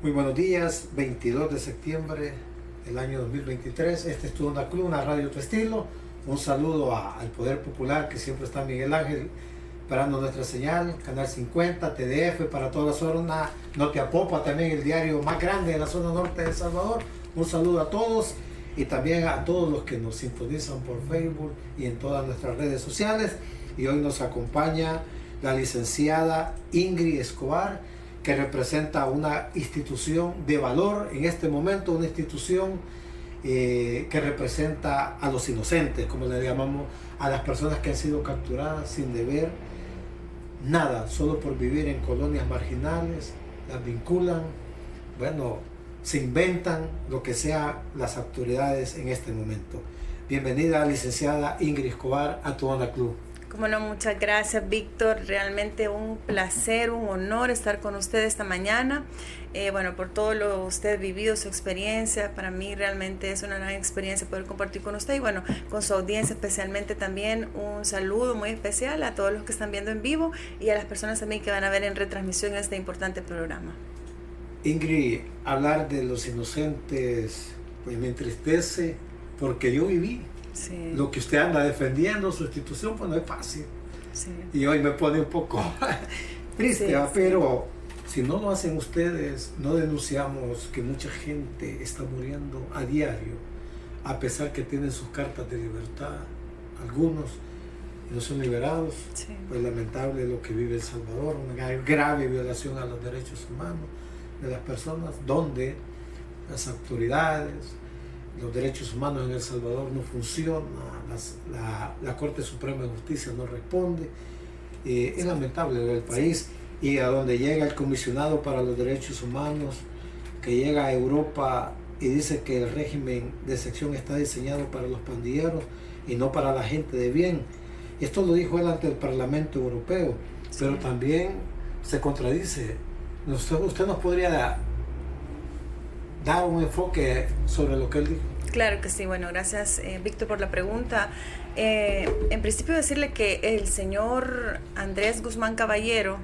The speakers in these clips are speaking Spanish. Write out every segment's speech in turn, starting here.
Muy buenos días, 22 de septiembre del año 2023. Este es Tu Onda Club, una radio tu estilo. Un saludo al Poder Popular, que siempre está Miguel Ángel esperando nuestra señal. Canal 50, TDF para toda la zona Norte Apopa, también el diario más grande de la zona norte de El Salvador. Un saludo a todos y también a todos los que nos sintonizan por Facebook y en todas nuestras redes sociales. Y hoy nos acompaña la licenciada Ingrid Escobar, que representa una institución de valor en este momento, una institución que representa a los inocentes, como le llamamos, a las personas que han sido capturadas sin deber nada, solo por vivir en colonias marginales, las vinculan, bueno, se inventan lo que sea las autoridades en este momento. Bienvenida, licenciada Ingrid Escobar, a Tu Onda Club. Como no, muchas gracias, Víctor. Realmente un placer, un honor estar con usted esta mañana. Bueno, por todo lo que usted ha vivido, su experiencia, para mí realmente es una gran experiencia poder compartir con usted y bueno, con su audiencia especialmente también un saludo muy especial a todos los que están viendo en vivo y a las personas también que van a ver en retransmisión este importante programa. Ingrid, hablar de los inocentes pues me entristece porque yo viví. Sí. Lo que usted anda defendiendo, su institución, pues no es fácil. Sí. Y hoy me pone un poco triste, sí, pero si no lo hacen ustedes, no denunciamos que mucha gente está muriendo a diario, a pesar que tienen sus cartas de libertad, algunos no son liberados. Sí. Pues lamentable lo que vive El Salvador, una grave violación a los derechos humanos de las personas, donde las autoridades, los derechos humanos en El Salvador no funcionan, la Corte Suprema de Justicia no responde. Es lamentable el país, y a donde llega el comisionado para los derechos humanos, que llega a Europa y dice que el régimen de excepción está diseñado para los pandilleros y no para la gente de bien. Esto lo dijo él ante el Parlamento Europeo, sí, pero también se contradice. Usted nos podría dar un enfoque sobre lo que él dijo. Claro que sí. Bueno, gracias Víctor por la pregunta. En principio decirle que el señor Andrés Guzmán Caballero,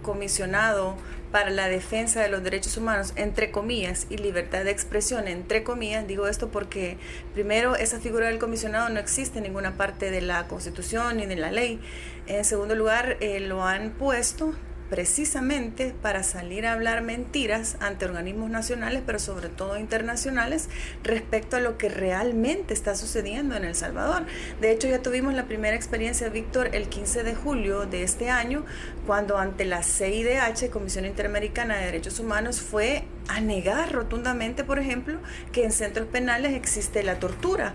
comisionado para la defensa de los derechos humanos, entre comillas, y libertad de expresión, entre comillas, digo esto porque primero esa figura del comisionado no existe en ninguna parte de la Constitución ni de la ley. En segundo lugar, lo han puesto precisamente para salir a hablar mentiras ante organismos nacionales, pero sobre todo internacionales, respecto a lo que realmente está sucediendo en El Salvador. De hecho, ya tuvimos la primera experiencia, Víctor, el 15 de julio de este año, cuando ante la CIDH, Comisión Interamericana de Derechos Humanos, fue a negar rotundamente, por ejemplo, que en centros penales existe la tortura.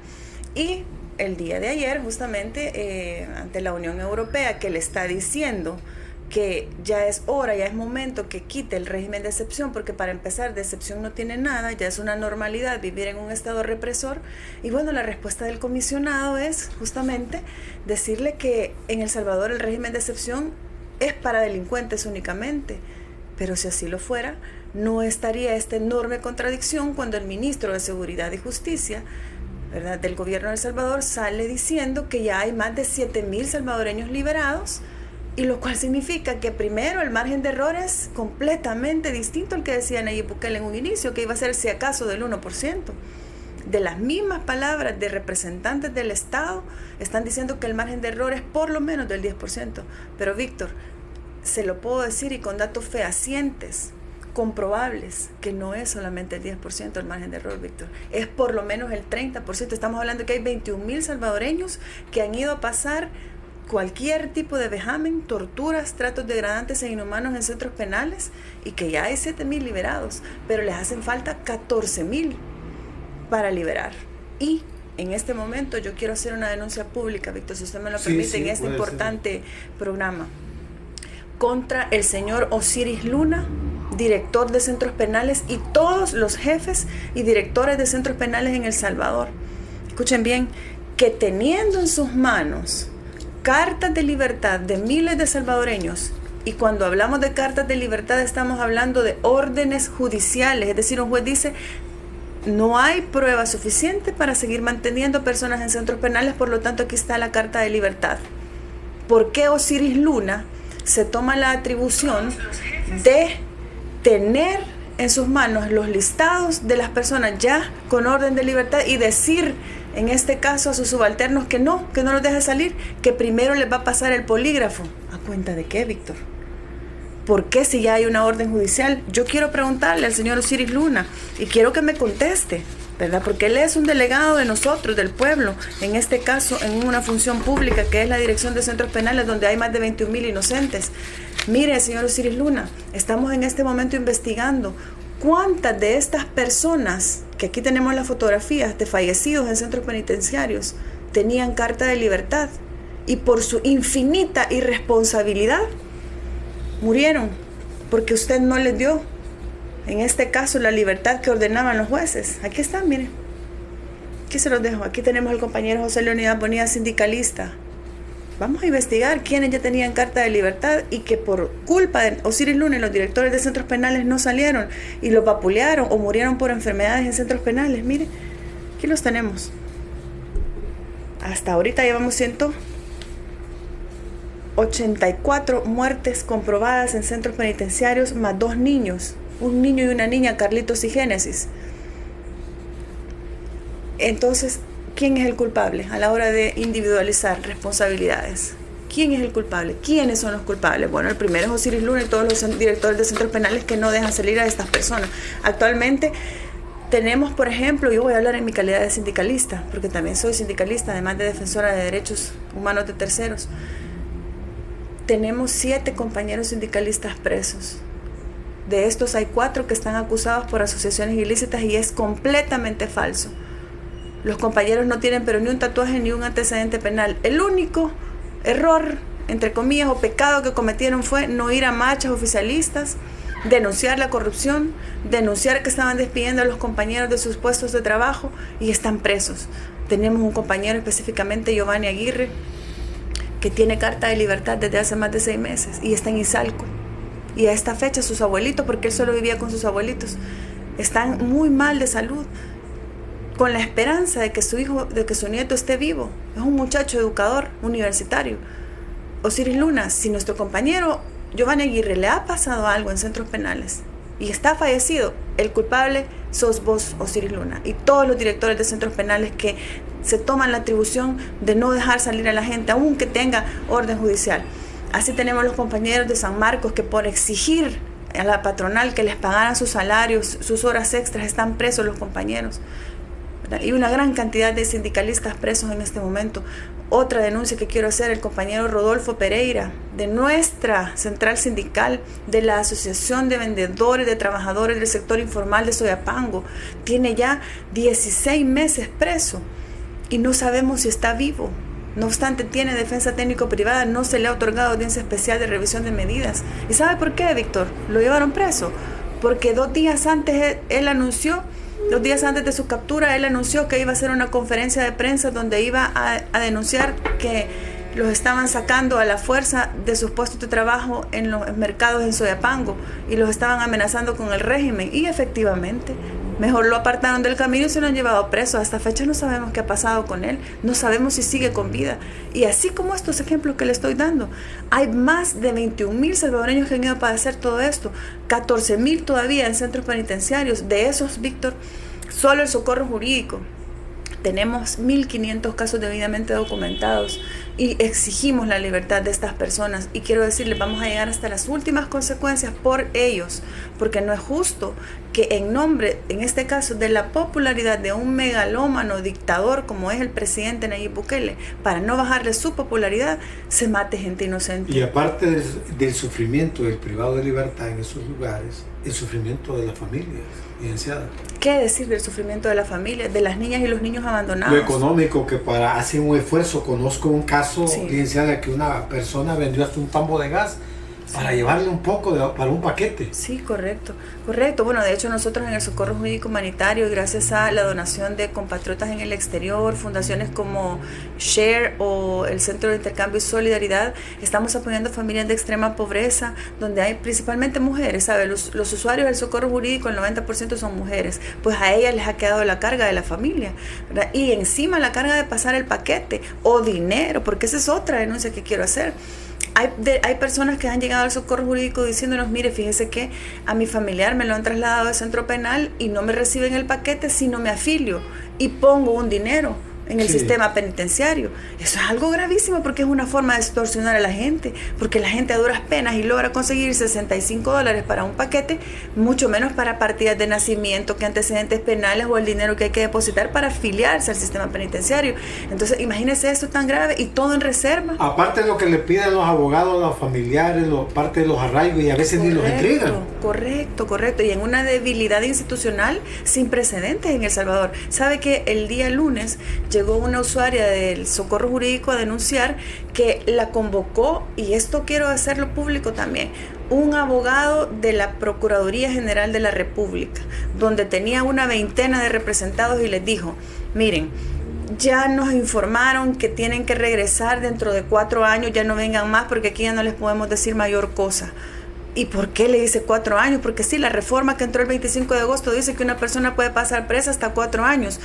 Y el día de ayer, justamente, ante la Unión Europea, que le está diciendo que ya es hora, ya es momento que quite el régimen de excepción, porque para empezar de excepción no tiene nada, ya es una normalidad vivir en un estado represor. Y bueno, la respuesta del comisionado es justamente decirle que en El Salvador el régimen de excepción es para delincuentes únicamente, pero si así lo fuera, no estaría esta enorme contradicción cuando el ministro de Seguridad y Justicia, ¿verdad?, del gobierno de El Salvador sale diciendo que ya hay más de 7,000 salvadoreños liberados. Y lo cual significa que primero el margen de error es completamente distinto al que decía Nayib Bukele en un inicio, que iba a ser si acaso del 1%. De las mismas palabras de representantes del Estado, están diciendo que el margen de error es por lo menos del 10%. Pero Víctor, se lo puedo decir y con datos fehacientes, comprobables, que no es solamente el 10% el margen de error, Víctor. Es por lo menos el 30%. Estamos hablando de que hay 21,000 salvadoreños que han ido a pasar cualquier tipo de vejamen, torturas, tratos degradantes e inhumanos en centros penales, y que ya hay 7,000 liberados, pero les hacen falta 14,000 para liberar. Y en este momento yo quiero hacer una denuncia pública, Víctor, si usted me lo permite, en este importante programa, contra el señor Osiris Luna, director de centros penales, y todos los jefes y directores de centros penales en El Salvador. Escuchen bien, que teniendo en sus manos cartas de libertad de miles de salvadoreños, y cuando hablamos de cartas de libertad estamos hablando de órdenes judiciales, es decir, un juez dice no hay prueba suficiente para seguir manteniendo personas en centros penales, por lo tanto aquí está la carta de libertad. ¿Por qué Osiris Luna se toma la atribución de tener en sus manos los listados de las personas ya con orden de libertad y decir, en este caso, a sus subalternos que no los deje salir, que primero les va a pasar el polígrafo. ¿A cuenta de qué, Víctor? ¿Por qué si ya hay una orden judicial? Yo quiero preguntarle al señor Osiris Luna y quiero que me conteste, ¿verdad? Porque él es un delegado de nosotros, del pueblo, en este caso en una función pública que es la dirección de centros penales donde hay más de 21,000 inocentes. Mire, señor Osiris Luna, estamos en este momento investigando cuántas de estas personas, que aquí tenemos las fotografías de fallecidos en centros penitenciarios, tenían carta de libertad y por su infinita irresponsabilidad murieron porque usted no les dio, en este caso, la libertad que ordenaban los jueces. Aquí están, miren. Aquí se los dejo. Aquí tenemos al compañero José Leonidas Bonilla, sindicalista. Vamos a investigar quiénes ya tenían carta de libertad y que por culpa de Osiris Luna y los directores de centros penales no salieron y los vapulearon o murieron por enfermedades en centros penales. Miren, aquí los tenemos. Hasta ahorita llevamos 184 muertes comprobadas en centros penitenciarios, más 2 niños, un niño y una niña, Carlitos y Génesis. Entonces, ¿quién es el culpable a la hora de individualizar responsabilidades? ¿Quién es el culpable? ¿Quiénes son los culpables? Bueno, el primero es Osiris Luna y todos los directores de centros penales que no dejan salir a estas personas. Actualmente tenemos, por ejemplo, yo voy a hablar en mi calidad de sindicalista, porque también soy sindicalista, además de defensora de derechos humanos de terceros. Tenemos 7 compañeros sindicalistas presos. De estos hay 4 que están acusados por asociaciones ilícitas y es completamente falso. Los compañeros no tienen pero ni un tatuaje ni un antecedente penal. El único error, entre comillas, o pecado que cometieron fue no ir a marchas oficialistas, denunciar la corrupción, denunciar que estaban despidiendo a los compañeros de sus puestos de trabajo y están presos. Tenemos un compañero específicamente, Giovanni Aguirre, que tiene carta de libertad desde hace más de 6 meses y está en Izalco. Y a esta fecha sus abuelitos, porque él solo vivía con sus abuelitos, están muy mal de salud, con la esperanza de que su hijo, de que su nieto esté vivo. Es un muchacho educador, universitario. Osiris Luna, si nuestro compañero Giovanni Aguirre le ha pasado algo en centros penales y está fallecido, el culpable sos vos, Osiris Luna, y todos los directores de centros penales que se toman la atribución de no dejar salir a la gente, aunque tenga orden judicial. Así tenemos los compañeros de San Marcos que por exigir a la patronal que les pagaran sus salarios, sus horas extras, están presos los compañeros. Y una gran cantidad de sindicalistas presos en este momento. Otra denuncia que quiero hacer, el compañero Rodolfo Pereira, de nuestra central sindical, de la Asociación de Vendedores, de Trabajadores del Sector Informal de Soyapango, tiene ya 16 meses preso y no sabemos si está vivo. No obstante, tiene defensa técnico-privada, no se le ha otorgado audiencia especial de revisión de medidas. ¿Y sabe por qué, Víctor? Lo llevaron preso. Porque 2 días antes él anunció, 2 días antes de su captura, él anunció que iba a hacer una conferencia de prensa donde iba a denunciar que los estaban sacando a la fuerza de sus puestos de trabajo en los mercados en Soyapango y los estaban amenazando con el régimen. Y efectivamente, mejor lo apartaron del camino y se lo han llevado preso. Hasta fecha no sabemos qué ha pasado con él, no sabemos si sigue con vida. Y así como estos ejemplos que le estoy dando, hay más de 21,000 salvadoreños que han ido a padecer todo esto, 14,000 todavía en centros penitenciarios. De esos, Víctor, solo el socorro jurídico. Tenemos 1.500 casos debidamente documentados y exigimos la libertad de estas personas. Y quiero decirles, vamos a llegar hasta las últimas consecuencias por ellos, porque no es justo que en nombre, en este caso, de la popularidad de un megalómano dictador como es el presidente Nayib Bukele, para no bajarle su popularidad, se mate gente inocente. Y aparte del sufrimiento del privado de libertad en esos lugares, el sufrimiento de las familias, licenciada. ¿Qué decir del sufrimiento de la familia, de las niñas y los niños abandonados? Lo económico, que para hacer un esfuerzo, conozco un caso, sí, licenciada, que una persona vendió hasta un tambo de gas, sí, para llevarle un poco para un paquete. Sí, correcto. Bueno, de hecho nosotros en el Socorro Jurídico Humanitario, gracias a la donación de compatriotas en el exterior, fundaciones como Share o el Centro de Intercambio y Solidaridad, estamos apoyando familias de extrema pobreza, donde hay principalmente mujeres, ¿sabe? Los usuarios del Socorro Jurídico, el 90% son mujeres, pues a ellas les ha quedado la carga de la familia, ¿verdad? Y encima la carga de pasar el paquete o dinero, porque esa es otra denuncia que quiero hacer. Hay personas que han llegado al socorro jurídico diciéndonos, mire, fíjese que a mi familiar me lo han trasladado de centro penal y no me reciben el paquete si no me afilio y pongo un dinero en el sistema penitenciario. Eso es algo gravísimo porque es una forma de extorsionar a la gente, porque la gente a duras penas y logra conseguir $65 para un paquete, mucho menos para partidas de nacimiento, que antecedentes penales o el dinero que hay que depositar para afiliarse al sistema penitenciario. Entonces, imagínense esto tan grave y todo en reserva. Aparte de lo que le piden los abogados, los familiares, parte de los arraigos y a veces ni los entregan. Correcto. Y en una debilidad institucional sin precedentes en El Salvador. ¿Sabe que el día lunes llegó una usuaria del socorro jurídico a denunciar que la convocó, y esto quiero hacerlo público también, un abogado de la Procuraduría General de la República, donde tenía una veintena de representados y les dijo, miren, ya nos informaron que tienen que regresar dentro de 4 años, ya no vengan más porque aquí ya no les podemos decir mayor cosa. ¿Y por qué le dice 4 años? Porque sí, la reforma que entró el 25 de agosto dice que una persona puede pasar presa hasta 4 años.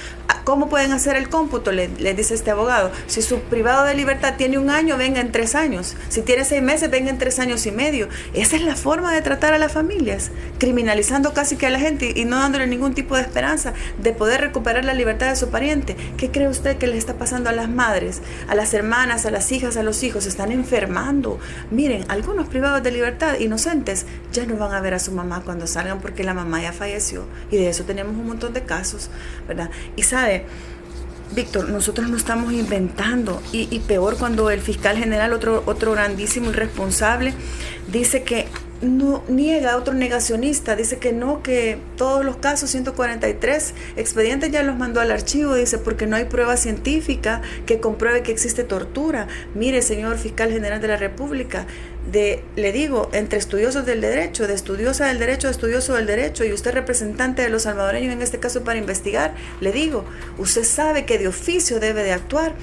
¿Cómo pueden hacer el cómputo? Le dice este abogado. Si su privado de libertad tiene 1 año, venga en 3 años. Si tiene 6 meses, venga en 3 años y medio. Esa es la forma de tratar a las familias, criminalizando casi que a la gente y no dándole ningún tipo de esperanza de poder recuperar la libertad de su pariente. ¿Qué cree usted que le está pasando a las madres, a las hermanas, a las hijas, a los hijos? Se están enfermando. Miren, algunos privados de libertad inocentes ya no van a ver a su mamá cuando salgan porque la mamá ya falleció, y de eso tenemos un montón de casos, ¿verdad? Y sabe, Víctor, nosotros no estamos inventando, y peor cuando el fiscal general, otro grandísimo irresponsable, dice que no niega, otro negacionista, dice que no, que todos los casos, 143 expedientes ya los mandó al archivo, dice, porque no hay prueba científica que compruebe que existe tortura. Mire, señor fiscal general de la República, le digo, entre estudiosos del derecho, de estudiosa del derecho, de estudioso del derecho, y usted representante de los salvadoreños en este caso para investigar, le digo, usted sabe que de oficio debe de actuar.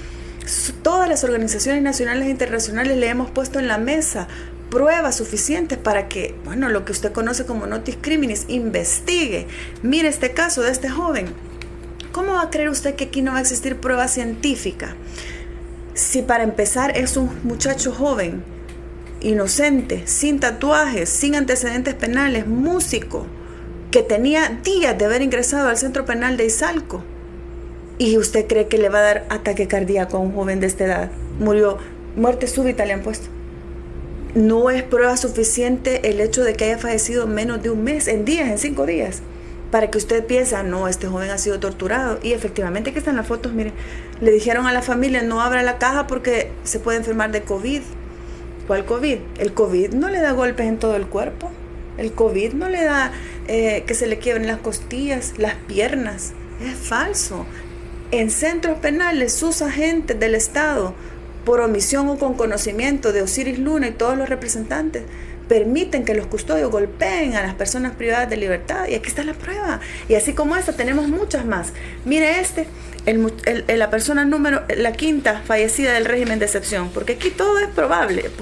Todas las organizaciones nacionales e internacionales le hemos puesto en la mesa pruebas suficientes para que, bueno, lo que usted conoce como notis criminis, investigue. Mire este caso de este joven. ¿Cómo va a creer usted que aquí no va a existir prueba científica? Si para empezar es un muchacho joven, inocente, sin tatuajes, sin antecedentes penales, músico, que tenía días de haber ingresado al centro penal de Izalco, y usted cree que le va a dar ataque cardíaco a un joven de esta edad. Murió, muerte súbita le han puesto. No es prueba suficiente el hecho de que haya fallecido menos de un mes, en 5 días, para que usted piense, no, este joven ha sido torturado. Y efectivamente, aquí están las fotos, mire, le dijeron a la familia, no abra la caja porque se puede enfermar de COVID. ¿Cuál COVID? El COVID no le da golpes en todo el cuerpo. El COVID no le da que se le quiebren las costillas, las piernas. Es falso. En centros penales, sus agentes del Estado, por omisión o con conocimiento de Osiris Luna y todos los representantes, permiten que los custodios golpeen a las personas privadas de libertad. Y aquí está la prueba. Y así como esta, tenemos muchas más. Mire la persona la 5ª fallecida del régimen de excepción, porque aquí todo es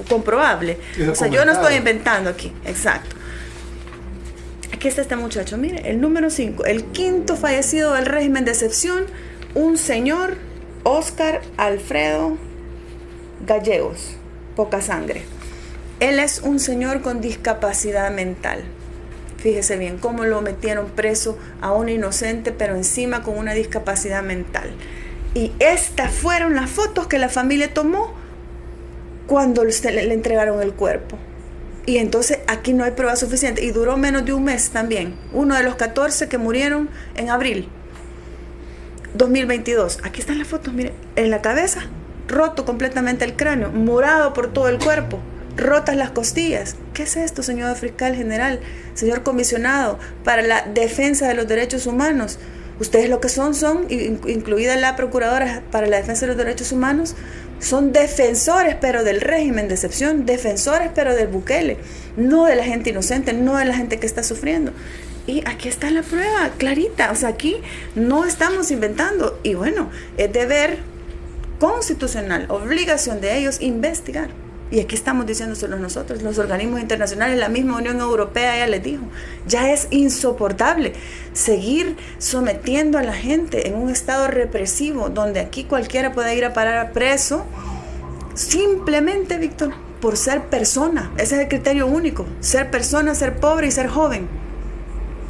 comprobable. O sea, yo no estoy inventando aquí. Exacto. Aquí está este muchacho, mire, el número 5, el 5º fallecido del régimen de excepción, un señor Óscar Alfredo Gallegos, poca sangre. Él es un señor con discapacidad mental. Fíjese bien cómo lo metieron preso a un inocente, pero encima con una discapacidad mental. Y estas fueron las fotos que la familia tomó cuando le entregaron el cuerpo. Y entonces aquí no hay prueba suficiente. Y duró menos de un mes también. Uno de los 14 que murieron en abril 2022. Aquí están las fotos, mire, en la cabeza, roto completamente el cráneo, morado por todo el cuerpo, rotas las costillas. ¿Qué es esto, señor fiscal general, señor comisionado para la defensa de los derechos humanos? Ustedes lo que son, incluida la procuradora para la defensa de los derechos humanos, son defensores pero del régimen de excepción, defensores pero del Bukele, no de la gente inocente, no de la gente que está sufriendo. Y aquí está la prueba, clarita. O sea, aquí no estamos inventando. Y bueno, es deber constitucional, obligación de ellos investigar. Y aquí estamos diciéndoselo nosotros, los organismos internacionales, la misma Unión Europea ya les dijo, ya es insoportable seguir sometiendo a la gente en un estado represivo, donde aquí cualquiera puede ir a parar preso, simplemente, Víctor, por ser persona. Ese es el criterio único. Ser persona, ser pobre y ser joven.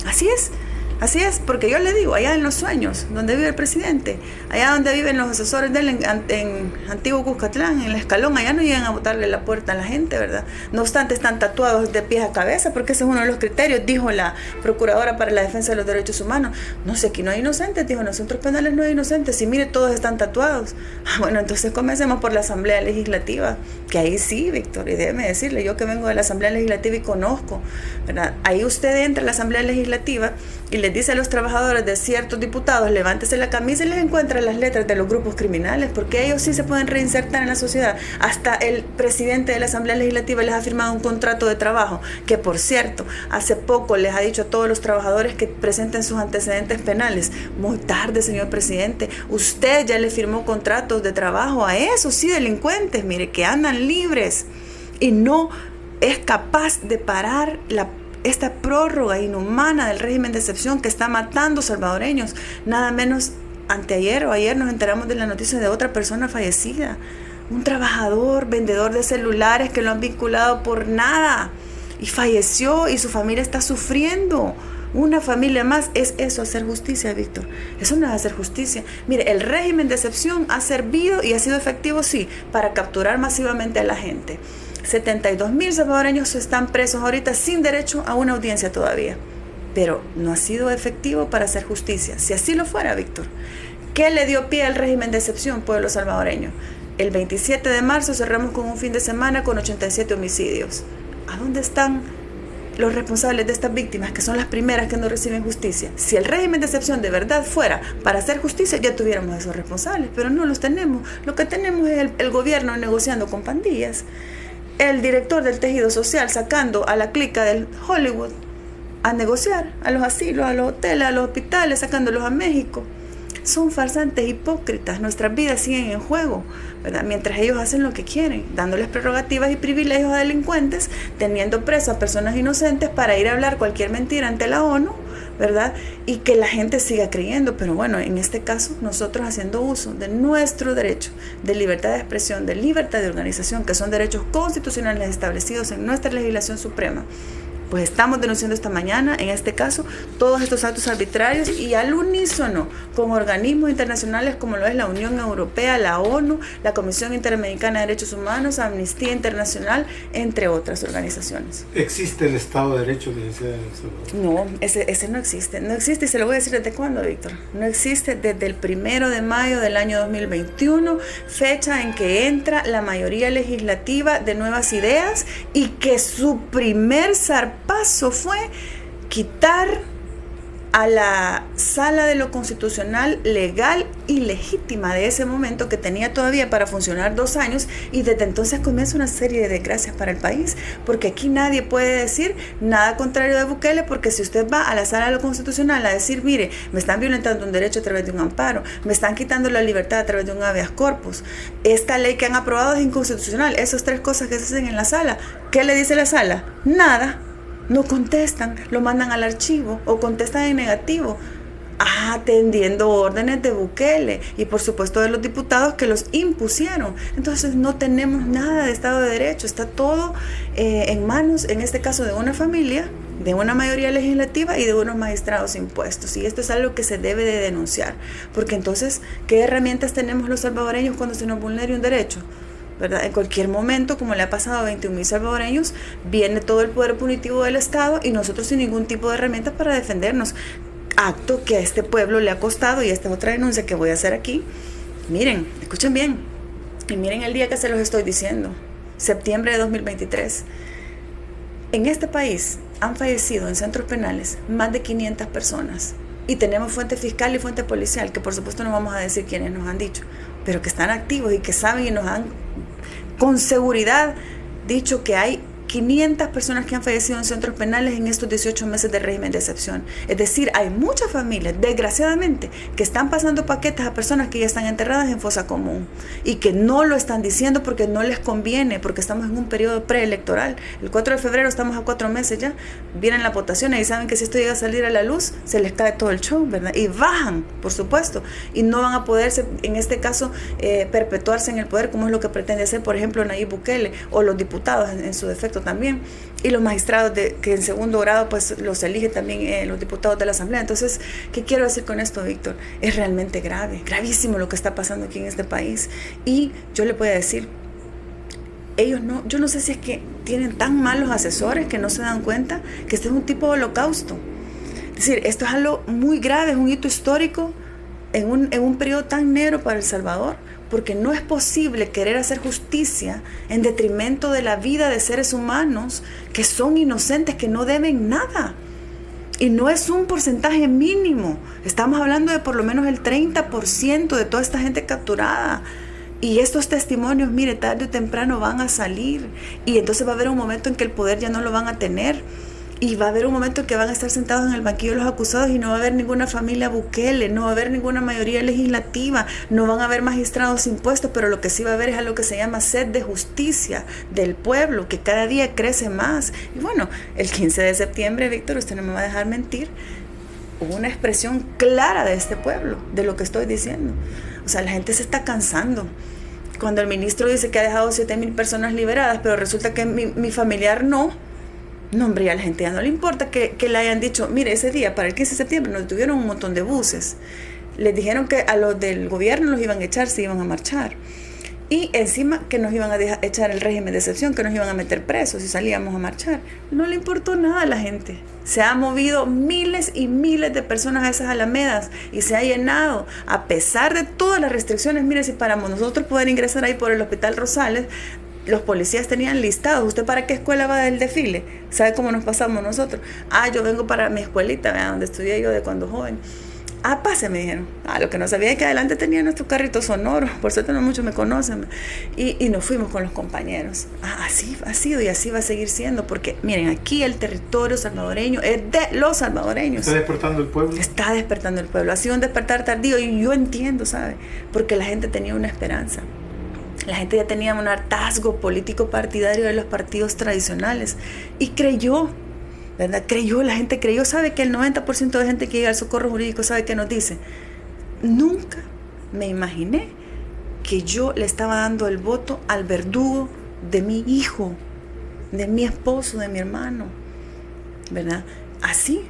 Así es, porque yo le digo, allá en Los Sueños, donde vive el presidente, allá donde viven los asesores de él en Antiguo Cuscatlán, en el Escalón, allá no llegan a botarle la puerta a la gente, ¿verdad? No obstante, están tatuados de pies a cabeza, porque ese es uno de los criterios, dijo la Procuradora para la Defensa de los Derechos Humanos. No sé, aquí no hay inocentes, dijo, en los centros penales no hay inocentes, y mire, todos están tatuados. Bueno, entonces comencemos por la Asamblea Legislativa, que ahí sí, Víctor, y déjeme decirle, yo que vengo de la Asamblea Legislativa y conozco, ¿verdad? Ahí usted entra a la Asamblea Legislativa y les dice a los trabajadores de ciertos diputados, levántese la camisa y les encuentra las letras de los grupos criminales, porque ellos sí se pueden reinsertar en la sociedad. Hasta el presidente de la Asamblea Legislativa les ha firmado un contrato de trabajo, que por cierto, hace poco les ha dicho a todos los trabajadores que presenten sus antecedentes penales. Muy tarde, señor presidente, usted ya le firmó contratos de trabajo a esos sí delincuentes, mire, que andan libres, y no es capaz de parar esta prórroga inhumana del régimen de excepción que está matando salvadoreños. Nada menos anteayer o ayer nos enteramos de la noticia de otra persona fallecida, un trabajador, vendedor de celulares que lo han vinculado por nada y falleció, y su familia está sufriendo. Una familia más. ¿Es eso hacer justicia, Víctor? Eso no es hacer justicia. Mire, el régimen de excepción ha servido y ha sido efectivo, sí, para capturar masivamente a la gente. 72,000 salvadoreños están presos ahorita sin derecho a una audiencia todavía, pero no ha sido efectivo para hacer justicia. Si así lo fuera, Víctor, ¿qué le dio pie al régimen de excepción, pueblo salvadoreño? El 27 de marzo cerramos con un fin de semana con 87 homicidios. ¿A dónde están los responsables de estas víctimas, que son las primeras que no reciben justicia? Si el régimen de excepción de verdad fuera para hacer justicia, ya tuviéramos esos responsables, pero no los tenemos. Lo que tenemos es el gobierno negociando con pandillas, el director del tejido social sacando a la clica del Hollywood a negociar a los asilos, a los hoteles, a los hospitales, sacándolos a México. Son farsantes, hipócritas. Nuestras vidas siguen en juego, ¿verdad? Mientras ellos hacen lo que quieren, dándoles prerrogativas y privilegios a delincuentes, teniendo preso a personas inocentes para ir a hablar cualquier mentira ante la ONU, ¿verdad? Y que la gente siga creyendo. Pero bueno, en este caso, nosotros haciendo uso de nuestro derecho de libertad de expresión, de libertad de organización, que son derechos constitucionales establecidos en nuestra legislación suprema, pues estamos denunciando esta mañana, en este caso, todos estos actos arbitrarios, y al unísono con organismos internacionales como lo es la Unión Europea, la ONU, la Comisión Interamericana de Derechos Humanos, Amnistía Internacional, entre otras organizaciones. ¿Existe el Estado de Derecho que decía El Salvador? No, ese no existe. No existe, y se lo voy a decir desde cuándo, Víctor. No existe desde el 1 de mayo del año 2021, fecha en que entra la mayoría legislativa de Nuevas Ideas, y que su primer paso fue quitar a la Sala de lo Constitucional legal y legítima de ese momento, que tenía todavía para funcionar 2 años, y desde entonces comienza una serie de desgracias para el país, porque aquí nadie puede decir nada contrario de Bukele, porque si usted va a la Sala de lo Constitucional a decir, mire, me están violentando un derecho a través de un amparo, me están quitando la libertad a través de un habeas corpus, esta ley que han aprobado es inconstitucional, esas 3 cosas que se hacen en la sala, ¿qué le dice la sala? Nada. No contestan, lo mandan al archivo o contestan en negativo, atendiendo órdenes de Bukele y por supuesto de los diputados que los impusieron. Entonces no tenemos nada de Estado de Derecho, está todo en manos, en este caso, de una familia, de una mayoría legislativa y de unos magistrados impuestos. Y esto es algo que se debe de denunciar, porque entonces, ¿qué herramientas tenemos los salvadoreños cuando se nos vulnere un derecho? ¿Verdad? En cualquier momento, como le ha pasado a 21,000 salvadoreños, viene todo el poder punitivo del Estado y nosotros sin ningún tipo de herramientas para defendernos. Acto que a este pueblo le ha costado, y esta es otra denuncia que voy a hacer aquí. Miren, escuchen bien, y miren el día que se los estoy diciendo, septiembre de 2023. En este país han fallecido en centros penales más de 500 personas. Y tenemos fuente fiscal y fuente policial, que por supuesto no vamos a decir quiénes nos han dicho, pero que están activos y que saben y nos han con seguridad dicho que hay 500 personas que han fallecido en centros penales en estos 18 meses de régimen de excepción. Es decir, hay muchas familias, desgraciadamente, que están pasando paquetes a personas que ya están enterradas en fosa común y que no lo están diciendo porque no les conviene, porque estamos en un periodo preelectoral. El 4 de febrero estamos a 4 meses ya, vienen las votaciones y saben que si esto llega a salir a la luz, se les cae todo el show, ¿verdad? Y bajan, por supuesto, y no van a poderse, en este caso, perpetuarse en el poder, como es lo que pretende hacer, por ejemplo, Nayib Bukele, o los diputados en su defecto también, y los magistrados que en segundo grado pues los elige también los diputados de la Asamblea. Entonces, ¿qué quiero decir con esto, Víctor? Es realmente grave, gravísimo lo que está pasando aquí en este país, y yo le voy a decir, yo no sé si es que tienen tan malos asesores que no se dan cuenta que este es un tipo de holocausto. Es decir, esto es algo muy grave, es un hito histórico en un periodo tan negro para El Salvador, porque no es posible querer hacer justicia en detrimento de la vida de seres humanos que son inocentes, que no deben nada. Y no es un porcentaje mínimo, estamos hablando de por lo menos el 30% de toda esta gente capturada. Y estos testimonios, mire, tarde o temprano van a salir, y entonces va a haber un momento en que el poder ya no lo van a tener. Y va a haber un momento en que van a estar sentados en el banquillo de los acusados y no va a haber ninguna familia Bukele, no va a haber ninguna mayoría legislativa, no van a haber magistrados impuestos, pero lo que sí va a haber es algo que se llama sed de justicia del pueblo, que cada día crece más. Y bueno, el 15 de septiembre, Víctor, usted no me va a dejar mentir, hubo una expresión clara de este pueblo, de lo que estoy diciendo. O sea, la gente se está cansando. Cuando el ministro dice que ha dejado 7,000 personas liberadas, pero resulta que mi familiar no. No, hombre, ya a la gente ya no le importa que le hayan dicho, mire, ese día, para el 15 de septiembre, nos detuvieron un montón de buses. Les dijeron que a los del gobierno los iban a echar, se iban a marchar. Y encima que nos iban a echar el régimen de excepción, que nos iban a meter presos si salíamos a marchar. No le importó nada a la gente. Se han movido miles y miles de personas a esas alamedas y se ha llenado, a pesar de todas las restricciones. Mire, si para nosotros poder ingresar ahí por el Hospital Rosales, los policías tenían listados, ¿usted para qué escuela va del desfile? ¿Sabe cómo nos pasamos nosotros? Yo vengo para mi escuelita, ¿verdad? Donde estudié yo de cuando joven. Pase, me dijeron. Lo que no sabía es que adelante tenía nuestro carrito sonoro, por suerte no muchos me conocen. Y nos fuimos con los compañeros. Así ha sido y así va a seguir siendo, porque miren, aquí el territorio salvadoreño es de los salvadoreños. ¿Está despertando el pueblo? Está despertando el pueblo. Ha sido un despertar tardío y yo entiendo, ¿sabe? Porque la gente tenía una esperanza. La gente ya tenía un hartazgo político partidario de los partidos tradicionales y creyó, ¿verdad? La gente creyó. Sabe que el 90% de gente que llega al socorro jurídico, ¿sabe qué nos dice? Nunca me imaginé que yo le estaba dando el voto al verdugo de mi hijo, de mi esposo, de mi hermano, ¿verdad? Así,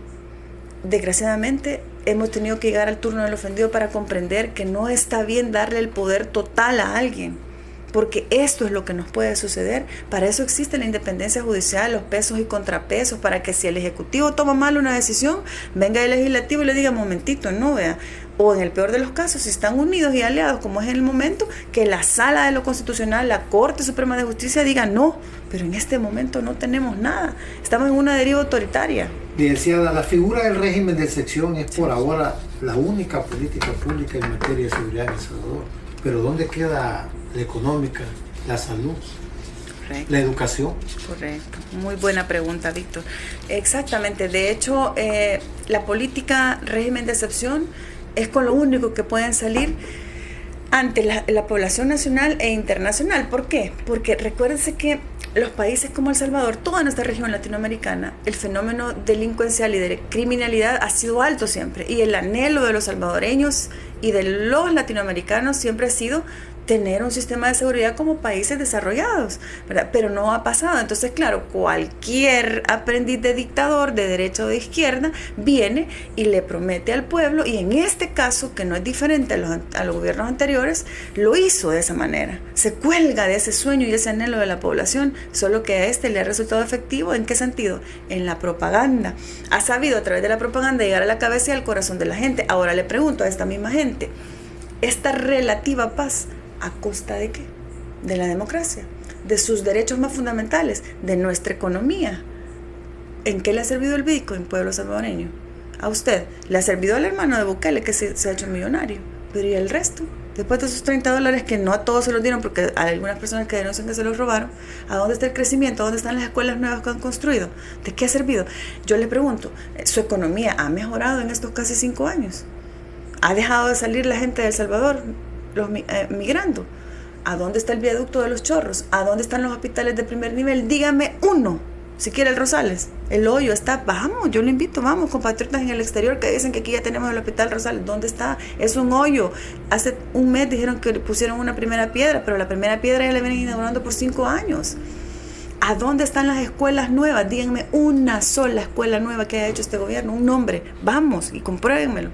desgraciadamente, hemos tenido que llegar al turno del ofendido para comprender que no está bien darle el poder total a alguien. Porque esto es lo que nos puede suceder. Para eso existe la independencia judicial, los pesos y contrapesos, para que si el Ejecutivo toma mal una decisión, venga el Legislativo y le diga, momentito, no, vea. O en el peor de los casos, si están unidos y aliados, como es en el momento, que la Sala de lo Constitucional, la Corte Suprema de Justicia diga no, pero en este momento no tenemos nada. Estamos en una deriva autoritaria. Licenciada, la figura del régimen de excepción es por ahora la única política pública en materia de seguridad en El Salvador. Pero ¿dónde queda la económica, la salud, correcto, la educación? Correcto, muy buena pregunta, Víctor. Exactamente, de hecho, la política régimen de excepción es con lo único que pueden salir ante la población nacional e internacional. ¿Por qué? Porque recuérdense que los países como El Salvador, toda nuestra región latinoamericana, el fenómeno delincuencial y de criminalidad ha sido alto siempre, y el anhelo de los salvadoreños y de los latinoamericanos siempre ha sido tener un sistema de seguridad como países desarrollados, ¿verdad? Pero no ha pasado. Entonces, claro, cualquier aprendiz de dictador, de derecha o de izquierda, viene y le promete al pueblo, y en este caso, que no es diferente a los gobiernos anteriores, lo hizo de esa manera. Se cuelga de ese sueño y ese anhelo de la población, solo que a este le ha resultado efectivo. ¿En qué sentido? En la propaganda. Ha sabido a través de la propaganda llegar a la cabeza y al corazón de la gente. Ahora le pregunto a esta misma gente, esta relativa paz, ¿a costa de qué? De la democracia, de sus derechos más fundamentales, de nuestra economía. ¿En qué le ha servido el Bitcoin, pueblo salvadoreño? A usted le ha servido al hermano de Bukele, que se ha hecho millonario, pero ¿y el resto? Después de esos $30 que no a todos se los dieron, porque hay algunas personas que denuncian que se los robaron, ¿a dónde está el crecimiento? ¿A dónde están las escuelas nuevas que han construido? ¿De qué ha servido? Yo le pregunto, ¿su economía ha mejorado en estos casi 5 años? ¿Ha dejado de salir la gente de El Salvador migrando? ¿A dónde está el viaducto de los Chorros? ¿A dónde están los hospitales de primer nivel? Dígame uno, si quiere el Rosales. El hoyo está, vamos, yo le invito, vamos, compatriotas en el exterior que dicen que aquí ya tenemos el hospital Rosales. ¿Dónde está? Es un hoyo. Hace un mes dijeron que pusieron una primera piedra, pero la primera piedra ya la vienen inaugurando por 5 años. ¿A dónde están las escuelas nuevas? Díganme una sola escuela nueva que haya hecho este gobierno, un nombre. Vamos y compruébenmelo.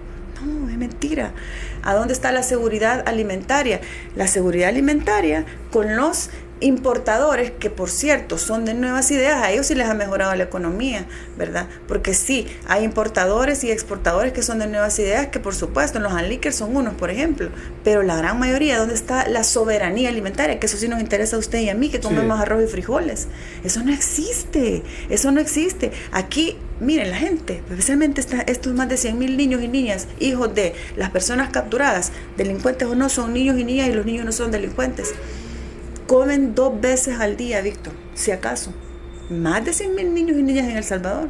No, es mentira. ¿A dónde está la seguridad alimentaria? La seguridad alimentaria con los importadores, que por cierto son de Nuevas Ideas, a ellos sí les ha mejorado la economía, ¿verdad? Porque sí, hay importadores y exportadores que son de Nuevas Ideas, que por supuesto en los Anliker son unos, por ejemplo, pero la gran mayoría, ¿dónde está la soberanía alimentaria? Que eso sí nos interesa a usted y a mí, que comemos arroz y frijoles. Eso no existe, eso no existe. Aquí, miren, la gente, especialmente estos más de 100,000 niños y niñas, hijos de las personas capturadas, delincuentes o no, son niños y niñas, y los niños no son delincuentes. Comen 2 veces al día, Víctor, si acaso. Más de 100,000 niños y niñas en El Salvador,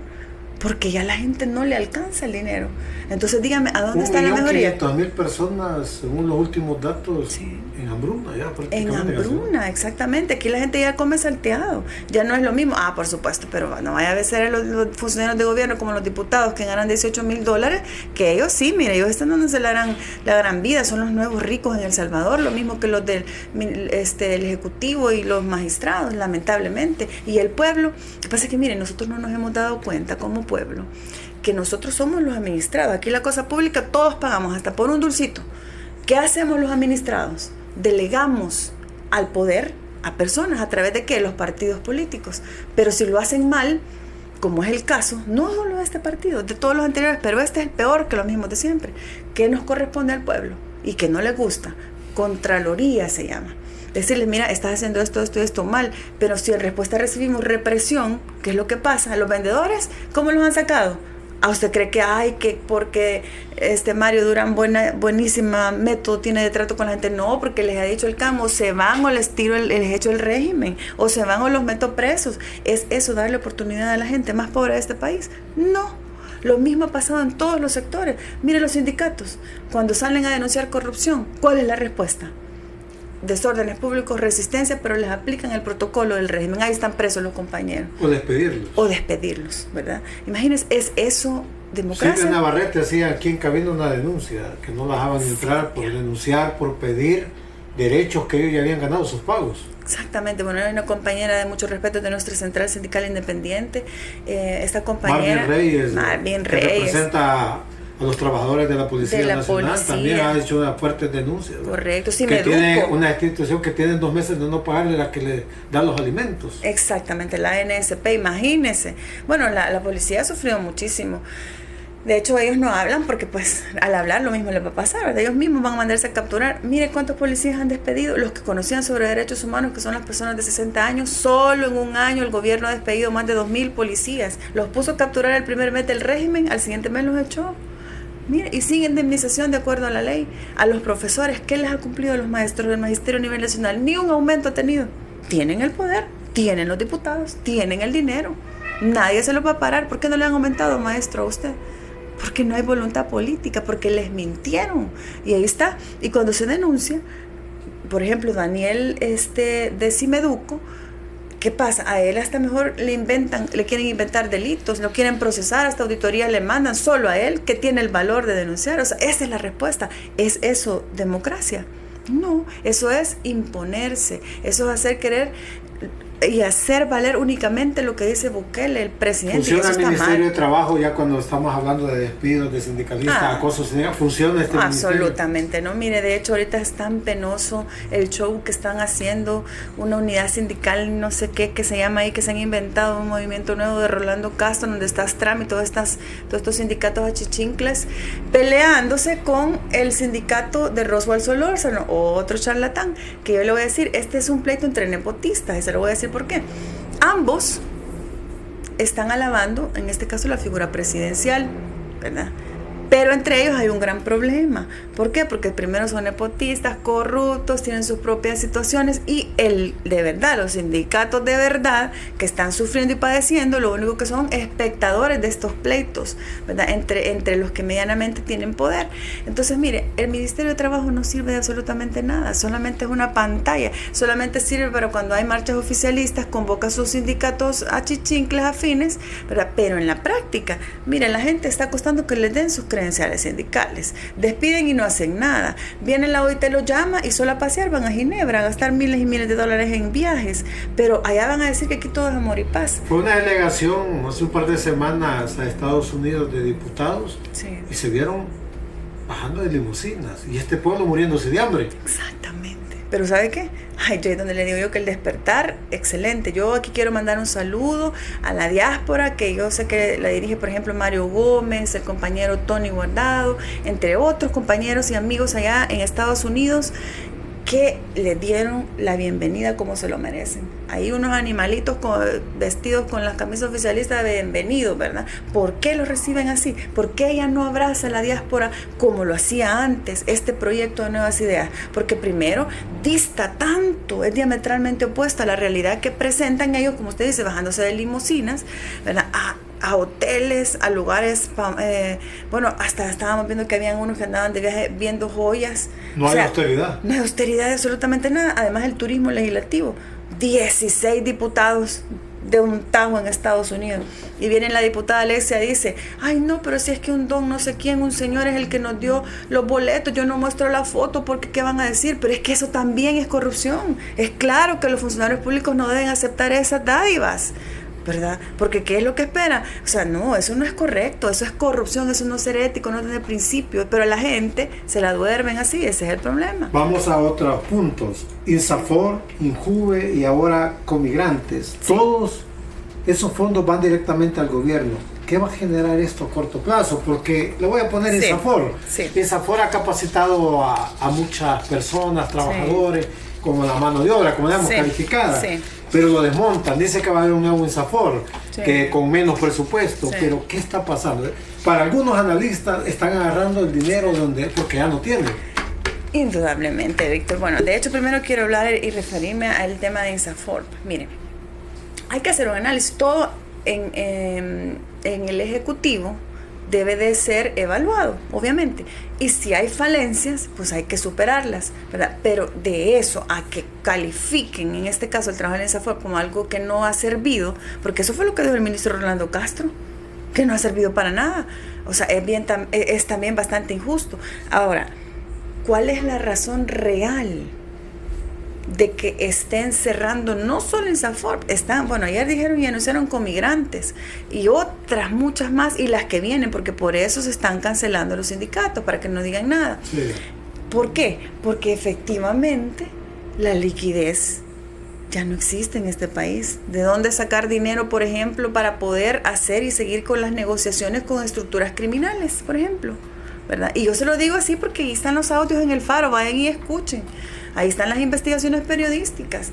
porque ya la gente no le alcanza el dinero. Entonces dígame, ¿a dónde está la mejoría? 1.500.000 personas, según los últimos datos, en hambruna ya prácticamente. En hambruna, exactamente. Aquí la gente ya come salteado. Ya no es lo mismo. Por supuesto, pero no vaya a ser los funcionarios de gobierno como los diputados que ganan $18,000, que ellos sí, mire, ellos están dándose la gran vida. Son los nuevos ricos en El Salvador, lo mismo que los del el Ejecutivo y los magistrados, lamentablemente. Y el pueblo, lo que pasa es que, miren, nosotros no nos hemos dado cuenta como pueblo que nosotros somos los administrados. Aquí la cosa pública todos pagamos, hasta por un dulcito. ¿Qué hacemos los administrados? Delegamos al poder a personas, ¿a través de qué? Los partidos políticos. Pero si lo hacen mal, como es el caso, no solo de este partido, de todos los anteriores, pero este es el peor que los mismos de siempre. ¿Qué nos corresponde al pueblo? Y que no le gusta. Contraloría se llama. Decirles, mira, estás haciendo esto mal, pero si en respuesta recibimos represión, ¿qué es lo que pasa? Los vendedores, ¿cómo los han sacado? ¿A usted cree que porque Mario Durán buenísima método tiene de trato con la gente? No, porque les ha dicho el CAM, se van o les echo el régimen, o se van o los meto presos. ¿Es eso darle oportunidad a la gente más pobre de este país? No. Lo mismo ha pasado en todos los sectores. Mire los sindicatos, cuando salen a denunciar corrupción, ¿cuál es la respuesta? Desórdenes públicos, resistencia, pero les aplican el protocolo del régimen. Ahí están presos los compañeros. O despedirlos, ¿verdad? Imagínense, ¿es eso democracia? Silvia Navarrete hacía aquí en Cabina una denuncia, que no la dejaban entrar por denunciar, por pedir derechos que ellos ya habían ganado, sus pagos. Exactamente, bueno, hay una compañera de mucho respeto de nuestra Central Sindical Independiente, esta compañera Marvin Reyes, que representa a los trabajadores de la Policía Nacional, también ha hecho una fuerte denuncia. Correcto, sí, que tiene una institución que tiene 2 meses de no pagarle la que le da los alimentos. Exactamente, la NSP, imagínense. Bueno, la policía ha sufrido muchísimo. De hecho, ellos no hablan porque, pues, al hablar lo mismo les va a pasar, ¿verdad? Ellos mismos van a mandarse a capturar. Mire cuántos policías han despedido. Los que conocían sobre derechos humanos, que son las personas de 60 años, solo en un año el gobierno ha despedido más de 2,000 policías. Los puso a capturar el primer mes del régimen, al siguiente mes los echó. Mire, y sin indemnización de acuerdo a la ley. A los profesores, ¿qué les ha cumplido a los maestros del magisterio a nivel nacional? Ni un aumento ha tenido. Tienen el poder, tienen los diputados, tienen el dinero. Nadie se lo va a parar. ¿Por qué no le han aumentado, maestro, a usted? Porque no hay voluntad política, porque les mintieron. Y ahí está. Y cuando se denuncia, por ejemplo, Daniel de Cimeduco, ¿qué pasa? A él hasta mejor le quieren inventar delitos, lo quieren procesar, hasta auditoría le mandan solo a él, que tiene el valor de denunciar. O sea, esa es la respuesta. ¿Es eso democracia? No, eso es imponerse, eso es hacer querer y hacer valer únicamente lo que dice Bukele, el presidente. ¿Funciona el Ministerio de Trabajo ya cuando estamos hablando de despidos de sindicalistas, acoso sindical? ¿Funciona este ministerio? Absolutamente, no. Mire, de hecho ahorita es tan penoso el show que están haciendo, una unidad sindical, no sé qué, que se llama ahí, que se han inventado un movimiento nuevo de Rolando Castro, donde está Stram y todos estos sindicatos achichincles, peleándose con el sindicato de Roswell Solórzano, otro charlatán, que yo le voy a decir, este es un pleito entre nepotistas, y se lo voy a decir. ¿Por qué? Ambos están alabando, en este caso, la figura presidencial, ¿verdad? Pero entre ellos hay un gran problema, ¿Por qué? Porque primero son nepotistas, corruptos, tienen sus propias situaciones y de verdad, los sindicatos de verdad que están sufriendo y padeciendo, lo único que son espectadores de estos pleitos, ¿verdad? Entre los que medianamente tienen poder. Entonces, mire, el Ministerio de Trabajo no sirve de absolutamente nada, solamente es una pantalla, solamente sirve para cuando hay marchas oficialistas, convoca a sus sindicatos a chichincles afines, ¿verdad? Pero en la práctica, mire, la gente está costando que les den sus credenciales sindicales, despiden y no hacen nada, viene la OIT, los llama y solo a pasear, van a Ginebra a gastar miles y miles de dólares en viajes, pero allá van a decir que aquí todo es amor y paz. Fue una delegación hace un par de semanas a Estados Unidos de diputados, sí, y se vieron bajando de limusinas y este pueblo muriéndose de hambre. Exactamente. Pero ¿sabe qué? Ay, yo donde le digo yo que el despertar, excelente. Yo aquí quiero mandar un saludo a la diáspora, que yo sé que la dirige, por ejemplo, Mario Gómez, el compañero Tony Guardado, entre otros compañeros y amigos allá en Estados Unidos, que le dieron la bienvenida como se lo merecen. Hay unos animalitos vestidos con las camisas oficialistas de bienvenido, ¿verdad? ¿Por qué los reciben así? ¿Por qué ella no abraza a la diáspora como lo hacía antes, este proyecto de Nuevas Ideas? Porque primero dista tanto, es diametralmente opuesta a la realidad que presentan ellos, como usted dice, bajándose de limusinas, ¿verdad? A hoteles, a lugares, bueno, hasta estábamos viendo que habían unos que andaban de viaje viendo joyas. No hay austeridad. No hay austeridad de absolutamente nada. Además, el turismo legislativo. 16 diputados de un tajo en Estados Unidos. Y viene la diputada Alexia y dice, ay no, pero si es que un don no sé quién, un señor es el que nos dio los boletos, yo no muestro la foto porque ¿qué van a decir? Pero es que eso también es corrupción. Es claro que los funcionarios públicos no deben aceptar esas dádivas, ¿verdad? Porque ¿qué es lo que espera? O sea, no, eso no es correcto, eso es corrupción, eso no es ser ético, no tiene principios, pero la gente se la duermen así, ese es el problema. Vamos a otros puntos. INSAFOR, INJUVE y ahora Comigrantes. Sí. Todos esos fondos van directamente al gobierno. ¿Qué va a generar esto a corto plazo? Porque le voy a poner sí. INSAFOR. Sí. INSAFOR ha capacitado a muchas personas, trabajadores, sí, como la mano de obra, como digamos, sí, calificada. Sí. Pero lo desmontan, dice que va a haber un nuevo INSAFOR, sí, que con menos presupuesto, sí, pero ¿qué está pasando? Para algunos analistas están agarrando el dinero porque ya no tienen. Indudablemente, Víctor. Bueno, de hecho primero quiero hablar y referirme al tema de INSAFOR. Miren, hay que hacer un análisis, todo en el Ejecutivo debe de ser evaluado, obviamente. Y si hay falencias, pues hay que superarlas, ¿verdad? Pero de eso a que califiquen, en este caso, el trabajo de INSAFOR como algo que no ha servido, porque eso fue lo que dijo el ministro Rolando Castro, que no ha servido para nada. O sea, es también bastante injusto. Ahora, ¿cuál es la razón real de que estén cerrando no solo INSAFOR? Bueno, ayer dijeron y anunciaron Comigrantes y otras muchas más, y las que vienen, porque por eso se están cancelando los sindicatos, para que no digan nada. Sí. ¿Por qué? Porque efectivamente la liquidez ya no existe en este país. ¿De dónde sacar dinero, por ejemplo, para poder hacer y seguir con las negociaciones con estructuras criminales, por ejemplo? ¿Verdad? Y yo se lo digo así porque ahí están los audios en el Faro, vayan y escuchen. Ahí están las investigaciones periodísticas.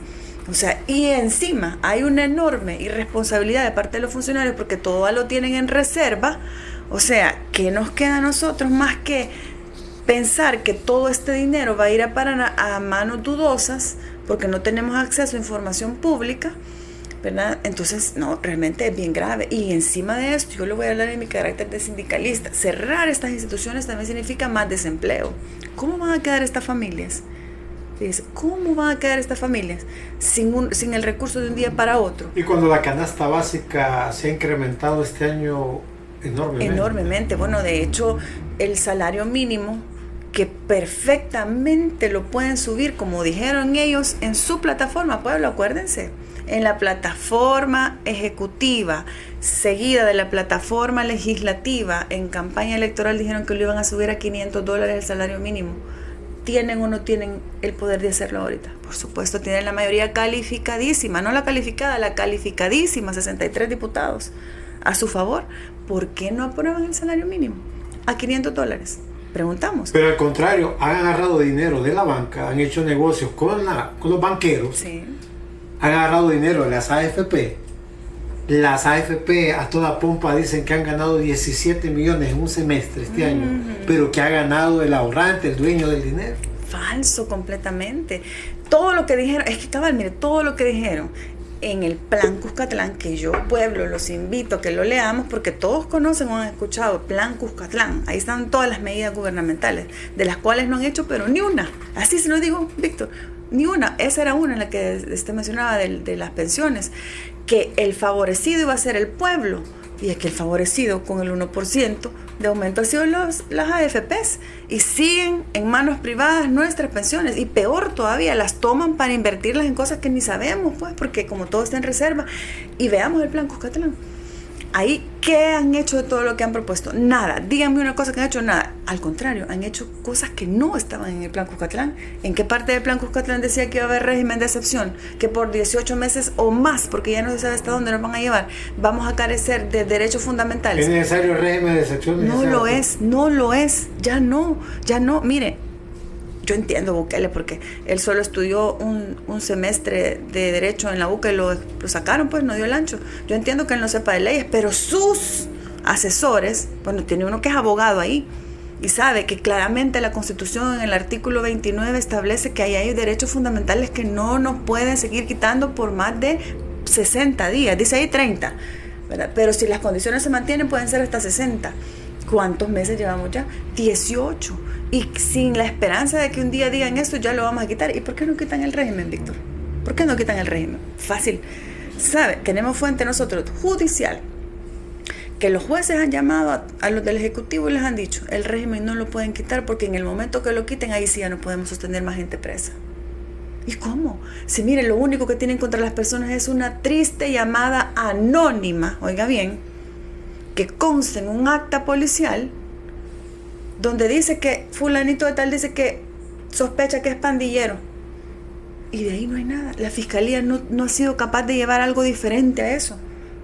O sea, y encima hay una enorme irresponsabilidad de parte de los funcionarios porque todo lo tienen en reserva. O sea, ¿qué nos queda a nosotros más que pensar que todo este dinero va a ir a parar a manos dudosas porque no tenemos acceso a información pública, ¿verdad? Entonces, no, realmente es bien grave. Y encima de esto, yo le voy a hablar en mi carácter de sindicalista. Cerrar estas instituciones también significa más desempleo. ¿Cómo van a quedar estas familias? ¿Cómo van a quedar estas familias sin el recurso de un día para otro? Y cuando la canasta básica se ha incrementado este año enormemente. Enormemente. Bueno, de hecho, el salario mínimo, que perfectamente lo pueden subir, como dijeron ellos, en su plataforma, pueblo, acuérdense, en la plataforma ejecutiva, seguida de la plataforma legislativa, en campaña electoral dijeron que lo iban a subir a $500 el salario mínimo. ¿Tienen o no tienen el poder de hacerlo ahorita? Por supuesto, tienen la mayoría calificadísima, no la calificada, la calificadísima, 63 diputados a su favor. ¿Por qué no aprueban el salario mínimo a $500? Preguntamos. Pero al contrario, han agarrado dinero de la banca, han hecho negocios con los banqueros, sí, han agarrado dinero de las AFP las AFP a toda pompa dicen que han ganado 17 millones en un semestre este año, pero que ha ganado el ahorrante, el dueño del dinero. Falso completamente. Todo lo que dijeron, es que cabal, mire, todo lo que dijeron en el Plan Cuscatlán, que yo, pueblo, los invito a que lo leamos, porque todos conocen o han escuchado Plan Cuscatlán. Ahí están todas las medidas gubernamentales, de las cuales no han hecho, pero ni una. Así se lo digo, Víctor, ni una. Esa era una en la que usted mencionaba de las pensiones, que el favorecido iba a ser el pueblo, y es que el favorecido con el 1% de aumento ha sido las AFPs, y siguen en manos privadas nuestras pensiones, y peor todavía, las toman para invertirlas en cosas que ni sabemos, pues, porque como todo está en reserva. Y veamos el Plan Cuscatlán. Ahí, ¿qué han hecho de todo lo que han propuesto? Nada. Díganme una cosa que han hecho, nada. Al contrario, han hecho cosas que no estaban en el Plan Cuscatlán. ¿En qué parte del Plan Cuscatlán decía que iba a haber régimen de excepción? Que por 18 meses o más, porque ya no se sabe hasta dónde nos van a llevar, vamos a carecer de derechos fundamentales. ¿Es necesario el régimen de excepción? No lo es, no lo es. Ya no. Mire, yo entiendo Bukele porque él solo estudió un semestre de Derecho en la UCA y lo sacaron, pues no dio el ancho. Yo entiendo que él no sepa de leyes, pero sus asesores, bueno, tiene uno que es abogado ahí y sabe que claramente la Constitución en el artículo 29 establece que hay derechos fundamentales que no nos pueden seguir quitando por más de 60 días, dice ahí 30, ¿verdad? Pero si las condiciones se mantienen pueden ser hasta 60. ¿Cuántos meses llevamos ya? 18. Y sin la esperanza de que un día digan esto, ya lo vamos a quitar. ¿Y por qué no quitan el régimen, Víctor? ¿Por qué no quitan el régimen? Fácil. ¿Sabe? Tenemos fuente nosotros, judicial, que los jueces han llamado a los del Ejecutivo y les han dicho, el régimen no lo pueden quitar porque en el momento que lo quiten, ahí sí ya no podemos sostener más gente presa. ¿Y cómo? Si miren, lo único que tienen contra las personas es una triste llamada anónima, oiga bien, que consta en un acta policial donde dice que fulanito de tal dice que sospecha que es pandillero, y de ahí no hay nada. La fiscalía no ha sido capaz de llevar algo diferente a eso,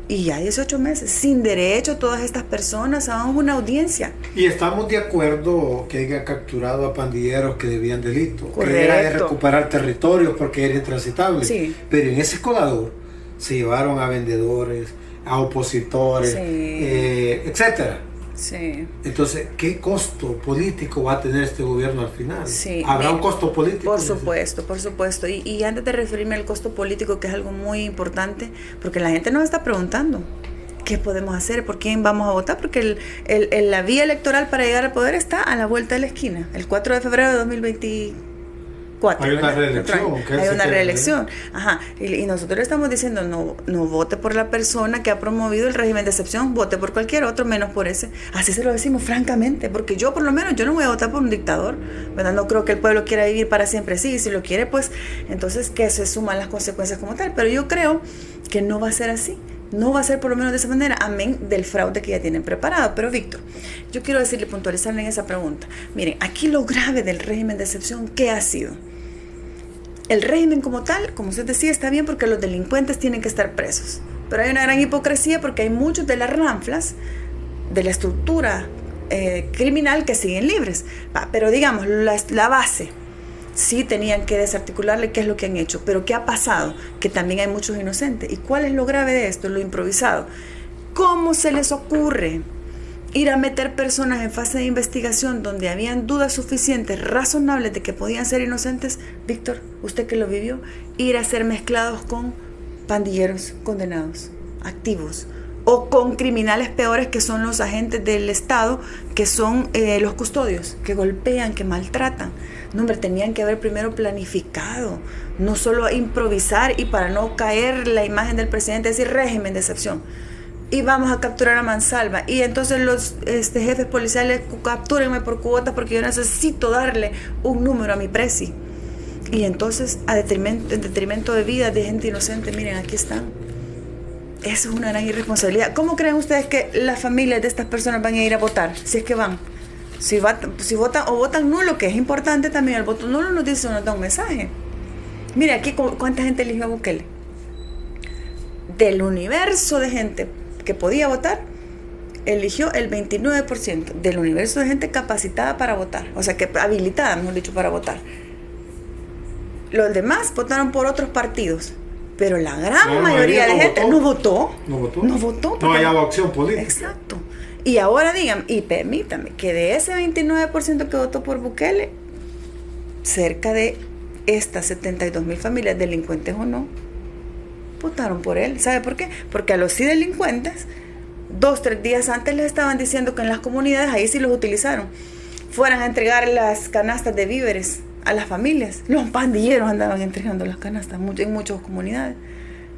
y ya 18 meses sin derecho todas estas personas a una audiencia. Y estamos de acuerdo que haya capturado a pandilleros que debían delito. Correcto. Que era de recuperar territorios porque era intransitable. Sí. Pero en ese colador se llevaron a vendedores, a opositores, etcétera. Sí. Entonces, ¿qué costo político va a tener este gobierno al final? Sí. ¿Habrá un costo político? Por supuesto. Y antes de referirme al costo político, que es algo muy importante, porque la gente nos está preguntando, ¿qué podemos hacer? ¿Por quién vamos a votar? Porque la vía electoral para llegar al poder está a la vuelta de la esquina, el 4 de febrero de 2024. Hay una reelección. Hay una reelección. Ajá. Y nosotros estamos diciendo, no vote por la persona que ha promovido el régimen de excepción, vote por cualquier otro, menos por ese. Así se lo decimos francamente, porque yo por lo menos, yo no voy a votar por un dictador, ¿verdad? No creo que el pueblo quiera vivir para siempre así, y si lo quiere, pues, entonces que se suman las consecuencias como tal. Pero yo creo que no va a ser así. No va a ser por lo menos de esa manera, amén del fraude que ya tienen preparado. Pero Víctor, yo quiero decirle, puntualizarle en esa pregunta. Miren, aquí lo grave del régimen de excepción, ¿qué ha sido? El régimen como tal, como usted decía, está bien porque los delincuentes tienen que estar presos. Pero hay una gran hipocresía porque hay muchos de las ranflas, de la estructura criminal que siguen libres. Pero digamos, la base, sí tenían que desarticularle qué es lo que han hecho. Pero ¿qué ha pasado? Que también hay muchos inocentes. ¿Y cuál es lo grave de esto? Lo improvisado. ¿Cómo se les ocurre ir a meter personas en fase de investigación donde habían dudas suficientes, razonables de que podían ser inocentes? Víctor, usted que lo vivió, ir a ser mezclados con pandilleros condenados, activos, o con criminales peores que son los agentes del Estado, que son los custodios, que golpean, que maltratan. No, hombre, tenían que haber primero planificado, no solo improvisar y para no caer la imagen del presidente, decir régimen de excepción. Y vamos a capturar a mansalva. Y entonces los jefes policiales, captúrenme por cuotas porque yo necesito darle un número a mi presi. Y entonces, en detrimento de vida de gente inocente, miren, aquí están. Eso es una gran irresponsabilidad. ¿Cómo creen ustedes que las familias de estas personas van a ir a votar? Si es que van. Si votan o votan nulo, que es importante también, el voto nulo nos dice, nos da un mensaje. Mire, aquí cuánta gente eligió a Bukele. Del universo de gente que podía votar, eligió el 29% del universo de gente capacitada para votar, o sea, que habilitada, mejor dicho, para votar. Los demás votaron por otros partidos, Pero la gran mayoría de gente no votó. No hallaba opción política. Exacto. Y ahora digan, y permítame, que de ese 29% que votó por Bukele, cerca de estas 72,000 familias, delincuentes o no, votaron por él. ¿Sabe por qué? Porque a los sí delincuentes, 2-3 días antes les estaban diciendo que en las comunidades, ahí sí los utilizaron, fueran a entregar las canastas de víveres a las familias. Los pandilleros andaban entregando las canastas en muchas comunidades.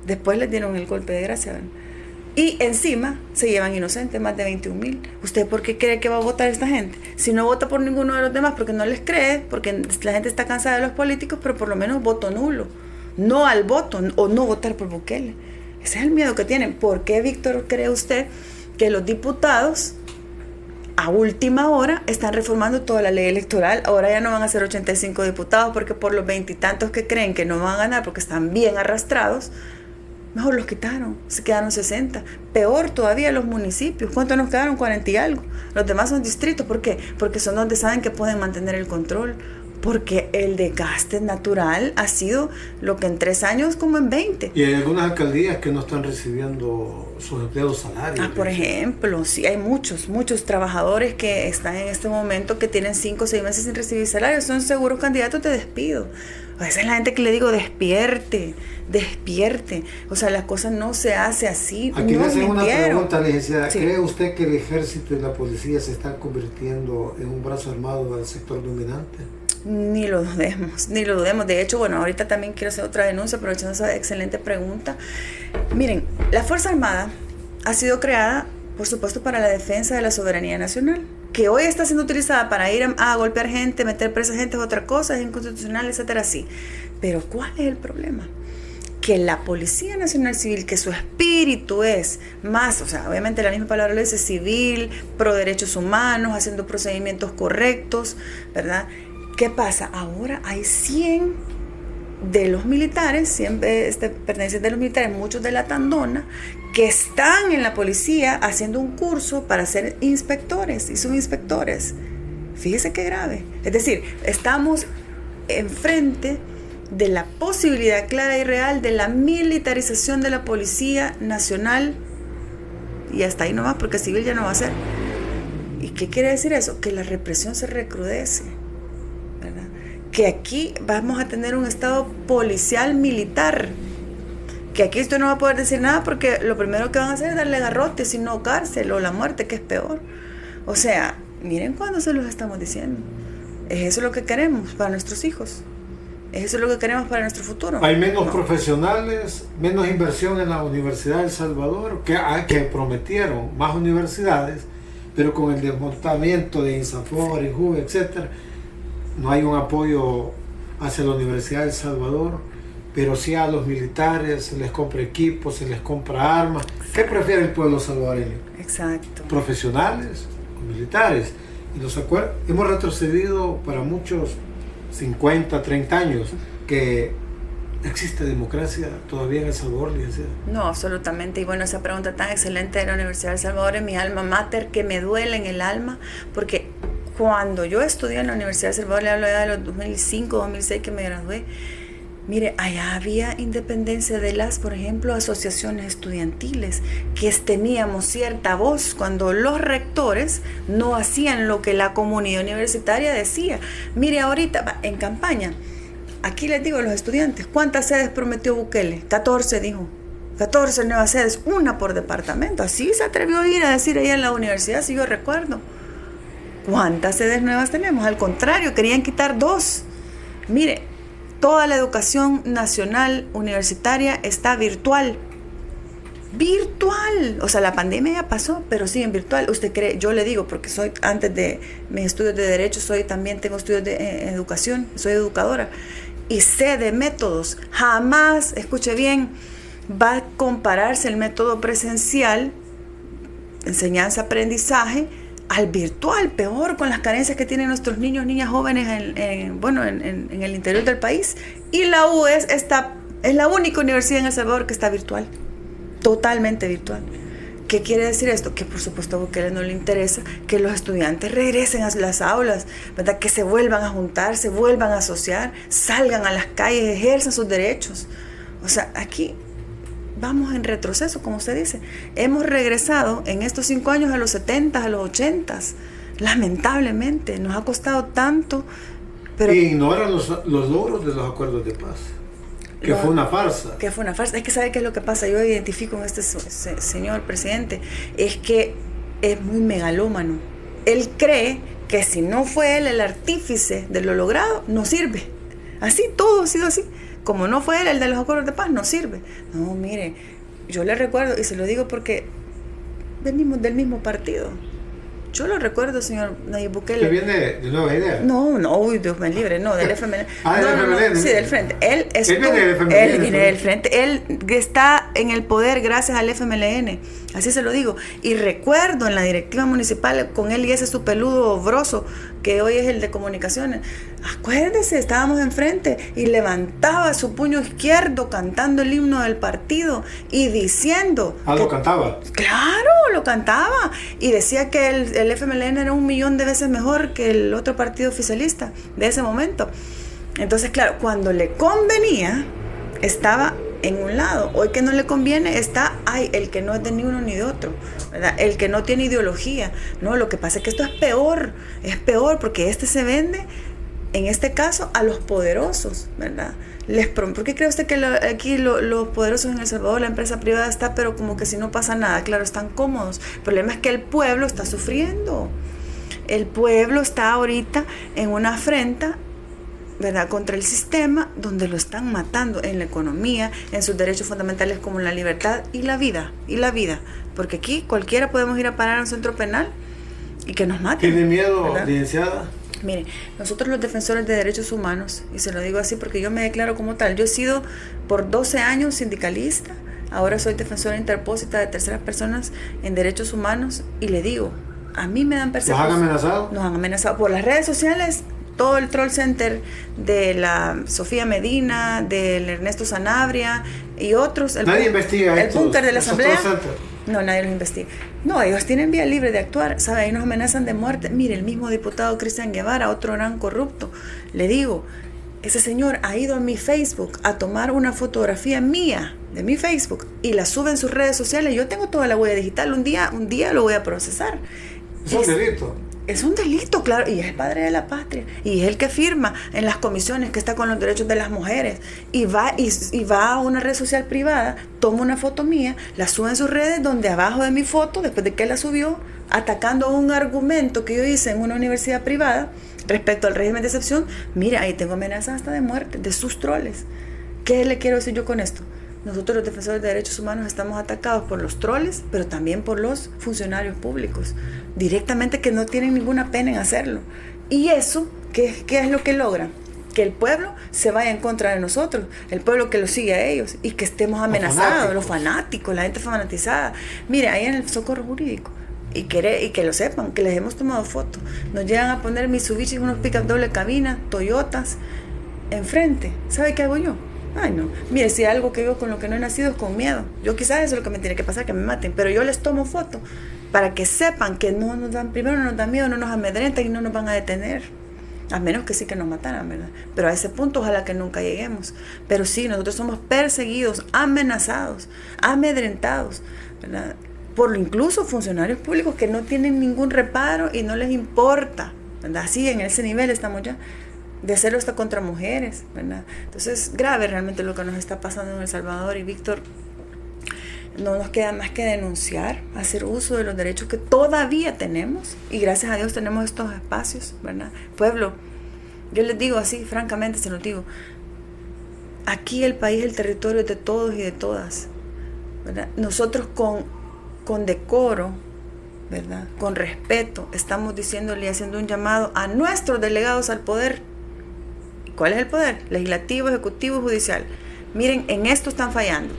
Después les dieron el golpe de gracia, ¿verdad? Y encima se llevan inocentes, más de 21,000. ¿Usted por qué cree que va a votar esta gente? Si no vota por ninguno de los demás, porque no les cree, porque la gente está cansada de los políticos, pero por lo menos voto nulo. No al voto, o no votar por Bukele. Ese es el miedo que tienen. ¿Por qué, Víctor, cree usted que los diputados a última hora están reformando toda la ley electoral? Ahora ya no van a ser 85 diputados, porque por los 20 y tantos que creen que no van a ganar porque están bien arrastrados, mejor los quitaron, se quedaron 60. Peor todavía los municipios. ¿Cuántos nos quedaron? 40 y algo. Los demás son distritos. ¿Por qué? Porque son donde saben que pueden mantener el control. Porque el desgaste natural ha sido lo que en 3 años como en 20. Y hay algunas alcaldías que no están recibiendo sus empleados salarios. Por ejemplo, sí, hay muchos trabajadores que están en este momento que tienen 5 o 6 meses sin recibir salario. Son seguros candidatos de despido. A veces la gente que le digo, despierte. O sea, las cosas no se hace así. Aquí le hacen una pregunta, licenciada. Sí. ¿Cree usted que el ejército y la policía se están convirtiendo en un brazo armado del sector dominante? Ni lo dudemos. De hecho, bueno, ahorita también quiero hacer otra denuncia, aprovechando esa excelente pregunta. Miren, la Fuerza Armada ha sido creada, por supuesto, para la defensa de la soberanía nacional. Que hoy está siendo utilizada para ir a golpear gente, meter presa gente es otra cosa, es inconstitucional, etcétera, sí. Pero ¿cuál es el problema? Que la Policía Nacional Civil, que su espíritu es más, o sea, obviamente la misma palabra lo dice, civil, pro derechos humanos, haciendo procedimientos correctos, ¿verdad? ¿Qué pasa? Ahora hay 100 de los militares, 100 pertenecientes de los militares, muchos de la Tandona, que están en la policía haciendo un curso para ser inspectores y subinspectores. Fíjese qué grave. Es decir, estamos enfrente de la posibilidad clara y real de la militarización de la Policía Nacional, y hasta ahí nomás, porque civil ya no va a ser. ¿Y qué quiere decir eso? Que la represión se recrudece, ¿verdad? Que aquí vamos a tener un estado policial militar, que aquí usted no va a poder decir nada porque lo primero que van a hacer es darle garrote, sino cárcel o la muerte, que es peor. O sea, miren cuándo se los estamos diciendo. ¿Es eso lo que queremos para nuestros hijos? ¿Es eso lo que queremos para nuestro futuro? Hay menos profesionales, menos inversión en la Universidad de El Salvador, que prometieron más universidades, pero con el desmontamiento de INSAFOR, INJUVE, etcétera, no hay un apoyo hacia la Universidad de El Salvador, pero sí a los militares, se les compra equipos, se les compra armas. ¿Qué prefiere el pueblo salvadoreño? Exacto. ¿Profesionales o militares? Y los hemos retrocedido para muchos 50, 30 años que existe democracia todavía en El Salvador, licenciada. No, absolutamente. Y bueno, esa pregunta tan excelente de la Universidad de El Salvador es mi alma mater, que me duele en el alma, porque cuando yo estudié en la Universidad de El Salvador, le hablo ya de los 2005, 2006 que me gradué, mire, allá había independencia de las, por ejemplo, asociaciones estudiantiles, que teníamos cierta voz cuando los rectores no hacían lo que la comunidad universitaria decía. Mire, ahorita en campaña, aquí les digo a los estudiantes, ¿cuántas sedes prometió Bukele? 14 dijo. 14 nuevas sedes, una por departamento. Así se atrevió a ir a decir ella en la universidad, si yo recuerdo. ¿Cuántas sedes nuevas tenemos? Al contrario, querían quitar 2. Mire, toda la educación nacional universitaria está virtual. Virtual. O sea, la pandemia ya pasó, pero sí en virtual. ¿Usted cree? Yo le digo, porque soy, antes de mis estudios de Derecho, también tengo estudios de educación, soy educadora. Y sé de métodos. Jamás, escuche bien, va a compararse el método presencial, enseñanza-aprendizaje, al virtual, peor, con las carencias que tienen nuestros niños, niñas jóvenes en el interior del país. Y la UES es la única universidad en El Salvador que está virtual, totalmente virtual. ¿Qué quiere decir esto? Que por supuesto a Bukele no le interesa que los estudiantes regresen a las aulas, ¿verdad? Que se vuelvan a juntar, se vuelvan a asociar, salgan a las calles, ejerzan sus derechos. O sea, aquí vamos en retroceso, como usted dice. Hemos regresado en estos 5 años a los 70, a los 80. Lamentablemente, nos ha costado tanto. Pero y ignoran los logros de los acuerdos de paz. Que fue una farsa. Que fue una farsa. Es que ¿sabe qué es lo que pasa? Yo identifico con este señor presidente. Es que es muy megalómano. Él cree que si no fue él el artífice de lo logrado, no sirve. Así, todo ha sido así. Como no fue él el de los acuerdos de paz, no sirve. No, mire, yo le recuerdo, y se lo digo porque venimos del mismo partido. Yo lo recuerdo, señor Nayib Bukele. ¿Que viene de Nueva Idea? No, uy, Dios me libre, no, del FMLN. Del FMLN. Sí, del Frente. Él viene del Frente. Él está en el poder gracias al FMLN. Así se lo digo. Y recuerdo en la directiva municipal con él y ese su peludo broso, que hoy es el de comunicaciones. Acuérdese, estábamos enfrente y levantaba su puño izquierdo cantando el himno del partido y diciendo... ¿Lo cantaba? Claro, lo cantaba. Y decía que el FMLN era 1.000.000 de veces mejor que el otro partido oficialista de ese momento. Entonces, claro, cuando le convenía, estaba en un lado. Hoy que no le conviene, está el que no es de ni uno ni de otro, ¿verdad? El que no tiene ideología. No, lo que pasa es que esto es peor porque se vende, en este caso, a los poderosos, ¿verdad? ¿Por qué cree usted que aquí los poderosos en El Salvador, la empresa privada está, pero como que si no pasa nada? Claro, están cómodos. El problema es que el pueblo está sufriendo. El pueblo está ahorita en una afrenta, ¿verdad?, contra el sistema, donde lo están matando en la economía, en sus derechos fundamentales como la libertad y la vida, porque aquí cualquiera podemos ir a parar a un centro penal y que nos maten. ¿Tiene miedo, licenciada? Mire, nosotros los defensores de derechos humanos, y se lo digo así porque yo me declaro como tal, yo he sido por 12 años sindicalista, ahora soy defensora interpósita de terceras personas en derechos humanos, y le digo, a mí me dan persecución. ¿Nos han amenazado? Nos han amenazado por las redes sociales. Todo el troll center de la Sofía Medina, del Ernesto Sanabria y otros. Nadie investiga el búnker de la Asamblea. No, nadie los investiga. No, ellos tienen vía libre de actuar, ¿sabe? Ahí nos amenazan de muerte. Mire, el mismo diputado Cristian Guevara, otro gran corrupto, le digo, ese señor ha ido a mi Facebook a tomar una fotografía mía de mi Facebook y la sube en sus redes sociales. Yo tengo toda la huella digital. Un día lo voy a procesar. Es un delito. Es un delito, claro, y es padre de la patria, y es el que firma en las comisiones, que está con los derechos de las mujeres, y va a una red social privada, toma una foto mía, la sube en sus redes, donde abajo de mi foto, después de que la subió, atacando un argumento que yo hice en una universidad privada respecto al régimen de excepción, mira, ahí tengo amenazas hasta de muerte, de sus troles. ¿Qué le quiero decir yo con esto? Nosotros los defensores de derechos humanos estamos atacados por los troles, pero también por los funcionarios públicos, directamente, que no tienen ninguna pena en hacerlo. Y eso, ¿qué es lo que logra? Que el pueblo se vaya en contra de nosotros, el pueblo que los sigue a ellos y que estemos amenazados, los fanáticos, la gente fanatizada. Mire, ahí en el Socorro Jurídico, y que lo sepan, que les hemos tomado fotos, nos llegan a poner Mitsubishi, unos pick-up doble cabina, Toyotas, enfrente. ¿Sabe qué hago yo? Ay, no. Mire, si hay algo que veo con lo que no he nacido es con miedo. Yo quizás eso es lo que me tiene que pasar, que me maten. Pero yo les tomo fotos para que sepan que no nos dan miedo, no nos amedrentan y no nos van a detener. A menos que sí que nos mataran, ¿verdad? Pero a ese punto ojalá que nunca lleguemos. Pero sí, nosotros somos perseguidos, amenazados, amedrentados, ¿verdad? Por incluso funcionarios públicos que no tienen ningún reparo y no les importa, ¿verdad? Así, en ese nivel estamos ya. De hacerlo hasta contra mujeres, ¿verdad? Entonces, grave realmente lo que nos está pasando en El Salvador. Y Víctor, no nos queda más que denunciar, hacer uso de los derechos que todavía tenemos, y gracias a Dios tenemos estos espacios, ¿verdad? Pueblo, yo les digo así, francamente se los digo, aquí el país, el territorio es de todos y de todas, ¿verdad? Nosotros con decoro, ¿verdad?, con respeto, estamos diciéndole y haciendo un llamado a nuestros delegados al poder. ¿Cuál es el poder? Legislativo, ejecutivo y judicial. Miren, en esto están fallando.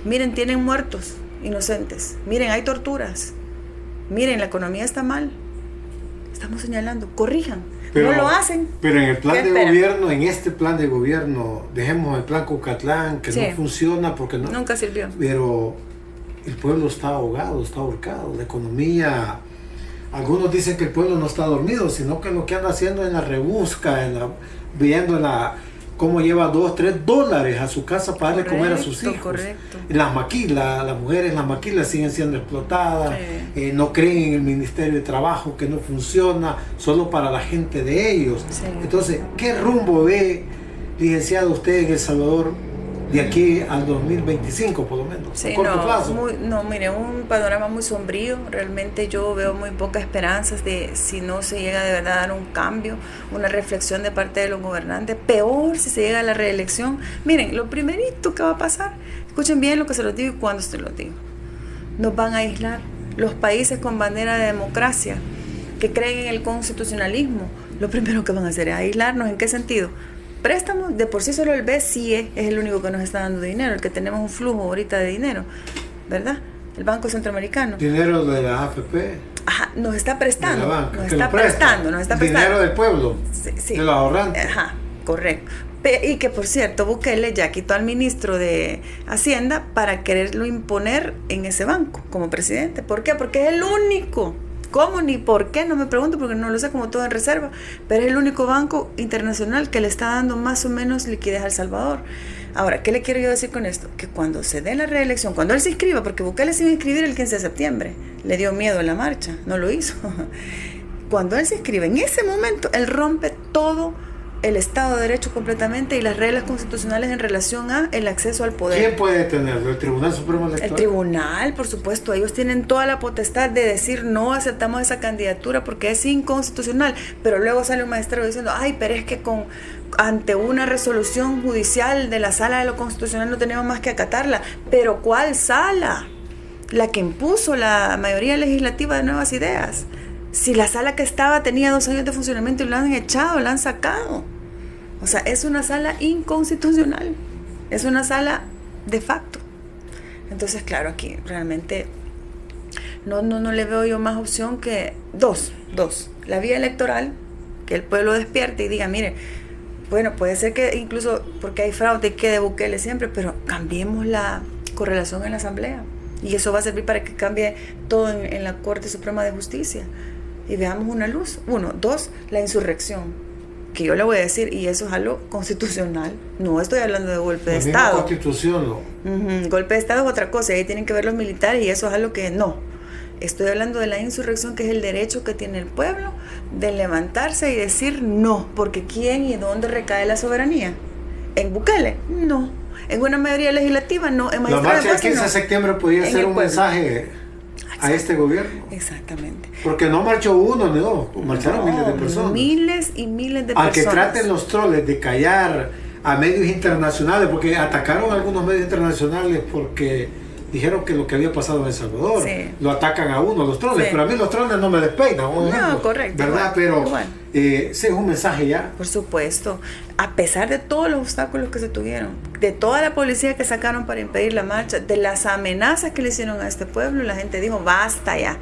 Miren, tienen muertos inocentes. Miren, hay torturas. Miren, la economía está mal. Estamos señalando, corrijan. Pero no lo hacen. Pero en el plan de gobierno, en este plan de gobierno, dejemos el plan Cucatlán, que no funciona porque no. Nunca sirvió. Pero el pueblo está ahogado, está ahorcado. La economía. Algunos dicen que el pueblo no está dormido, sino que lo que anda haciendo es la rebusca, viendo cómo lleva $2-3 a su casa para darle comer a sus hijos. Correcto. Las maquilas, las mujeres en las maquilas siguen siendo explotadas, no creen en el Ministerio de Trabajo, que no funciona solo para la gente de ellos. Sí. Entonces, ¿qué rumbo ve, licenciado, usted en El Salvador de aquí al 2025 por lo menos? Sí, a corto plazo. Mire, un panorama muy sombrío. Realmente yo veo muy pocas esperanzas de si no se llega de verdad a dar un cambio, una reflexión de parte de los gobernantes. Peor si se llega a la reelección. Miren, lo primerito que va a pasar, escuchen bien lo que se los digo y cuándo se los digo. Nos van a aislar. Los países con bandera de democracia, que creen en el constitucionalismo, lo primero que van a hacer es aislarnos. ¿En qué sentido? Préstamos, de por sí solo el BCE es el único que nos está dando dinero, el que tenemos un flujo ahorita de dinero, ¿verdad? El Banco Centroamericano. Dinero de la AFP. Ajá, nos está prestando. De la banca, nos está prestando. Dinero del pueblo, sí, de los ahorrantes. Ajá, correcto. Y que por cierto, Bukele ya quitó al ministro de Hacienda para quererlo imponer en ese banco como presidente. ¿Por qué? Porque es el único. ¿Cómo ni por qué? No me pregunto porque no lo sé, como todo en reserva, pero es el único banco internacional que le está dando más o menos liquidez a El Salvador. Ahora, ¿qué le quiero yo decir con esto? Que cuando se dé la reelección, cuando él se inscriba, porque Bukele se iba a inscribir el 15 de septiembre, le dio miedo a la marcha, no lo hizo. Cuando él se inscribe, en ese momento, él rompe todo el Estado de Derecho completamente y las reglas constitucionales en relación a el acceso al poder. ¿Quién puede detenerlo? ¿El Tribunal Supremo Electoral? El Tribunal, por supuesto. Ellos tienen toda la potestad de decir no aceptamos esa candidatura porque es inconstitucional, pero luego sale un magistrado diciendo, ay, pero es que ante una resolución judicial de la Sala de lo Constitucional no tenemos más que acatarla. ¿Pero cuál sala? La que impuso la mayoría legislativa de Nuevas Ideas. Si la sala que estaba tenía 2 años de funcionamiento y la han echado, la han sacado. O sea, es una sala inconstitucional. Es una sala de facto. Entonces, claro, aquí realmente no le veo yo más opción que dos. La vía electoral, que el pueblo despierte y diga, mire, bueno, puede ser que incluso porque hay fraude y quede Bukele siempre, pero cambiemos la correlación en la Asamblea. Y eso va a servir para que cambie todo en la Corte Suprema de Justicia. Y veamos una luz. 1, 2, la insurrección. Que yo le voy a decir, y eso es algo constitucional. No estoy hablando de golpe de Estado. La Constitución, ¿no? Golpe de Estado es otra cosa. Ahí tienen que ver los militares y eso es algo que no. Estoy hablando de la insurrección, que es el derecho que tiene el pueblo de levantarse y decir no. Porque ¿quién y dónde recae la soberanía? ¿En Bukele? No. ¿En una mayoría legislativa? No. ¿En la marcha del 15 de septiembre podía ser un mensaje a este gobierno? Exactamente. Porque no marchó uno ni dos, marcharon miles de personas. Miles y miles de Aunque personas. traten los troles de callar a medios internacionales, porque atacaron a algunos medios internacionales porque dijeron que lo que había pasado en El Salvador, lo atacan a uno, los troles, pero a mí los troles no me despeinan. No, correcto. ¿Verdad? Pero ese es un mensaje ya. Por supuesto, a pesar de todos los obstáculos que se tuvieron, de toda la policía que sacaron para impedir la marcha, de las amenazas que le hicieron a este pueblo, la gente dijo, basta ya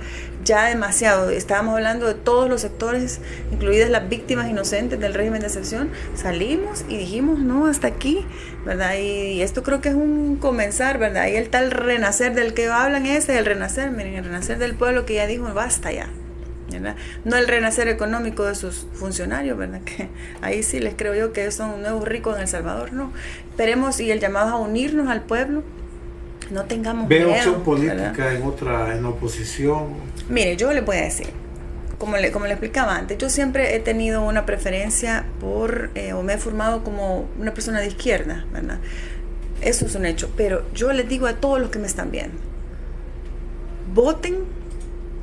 demasiado. Estábamos hablando de todos los sectores, incluidas las víctimas inocentes del régimen de excepción. Salimos y dijimos, no, hasta aquí, ¿verdad? Y esto creo que es un comenzar, ¿verdad? Y el tal renacer del que hablan ese, el renacer, miren, el renacer del pueblo que ya dijo, basta ya, ¿verdad? No el renacer económico de sus funcionarios, ¿verdad? Que ahí sí les creo yo que son nuevos ricos en El Salvador, ¿no? Esperemos, y el llamado a unirnos al pueblo, no tengamos miedo. ¿Ve opción política en oposición? Mire, yo le voy a decir, como le explicaba antes, yo siempre he tenido una preferencia por, o me he formado como una persona de izquierda, ¿verdad? Eso es un hecho, pero yo les digo a todos los que me están viendo, voten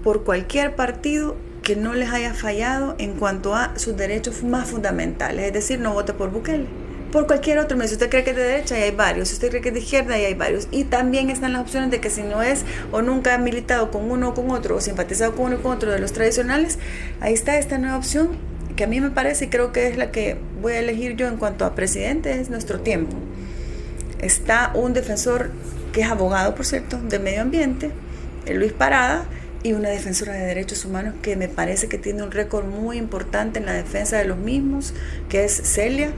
por cualquier partido que no les haya fallado en cuanto a sus derechos más fundamentales, es decir, no vote por Bukele. Por cualquier otro medio. Si usted cree que es de derecha, ahí hay varios. Si usted cree que es de izquierda, ahí hay varios. Y también están las opciones de que si no es o nunca ha militado con uno o con otro, o simpatizado con uno o con otro de los tradicionales, ahí está esta nueva opción que a mí me parece y creo que es la que voy a elegir yo en cuanto a presidente, es Nuestro Tiempo. Está un defensor que es abogado, por cierto, de medio ambiente, Luis Parada, y una defensora de derechos humanos que me parece que tiene un récord muy importante en la defensa de los mismos, que es Celia.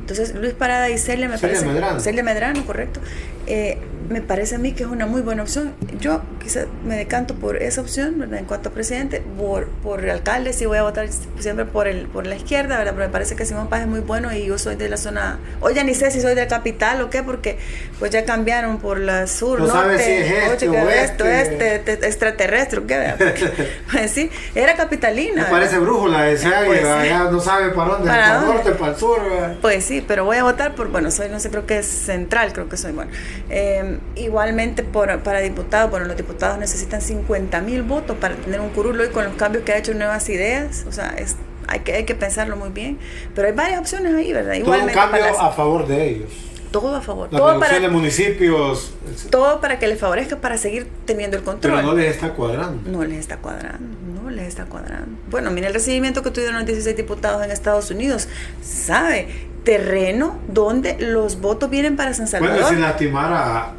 Entonces, Luis Parada y Celia Medrano, correcto. Me parece a mí que es una muy buena opción. Yo quizás me decanto por esa opción, ¿verdad? En cuanto a presidente, por alcalde sí voy a votar siempre por la izquierda, ¿verdad? Pero me parece que Simón Paz es muy bueno y yo soy de la zona, ya ni sé si soy de capital o qué, porque pues ya cambiaron por la sur, no norte, si es oeste, extraterrestre, ¿qué? Pues sí, era capitalina. Me parece brújula esa, pues, ya no sabe para dónde, para el norte, para el sur. Pues sí, pero voy a votar por, creo que es central, creo que soy bueno. Igualmente para diputados, los diputados necesitan 50,000 votos para tener un curul y con los cambios que ha hecho Nuevas Ideas, o sea, hay que pensarlo muy bien, pero hay varias opciones ahí, ¿verdad? Igualmente todo un cambio a favor de ellos. Todo a favor. La reducción de municipios. Todo para que les favorezca para seguir teniendo el control. Pero no les está cuadrando. No les está cuadrando. Bueno, mira el recibimiento que tuvieron los 16 diputados en Estados Unidos. ¿Sabe? Terreno donde los votos vienen para San Salvador. Bueno, sin lastimar a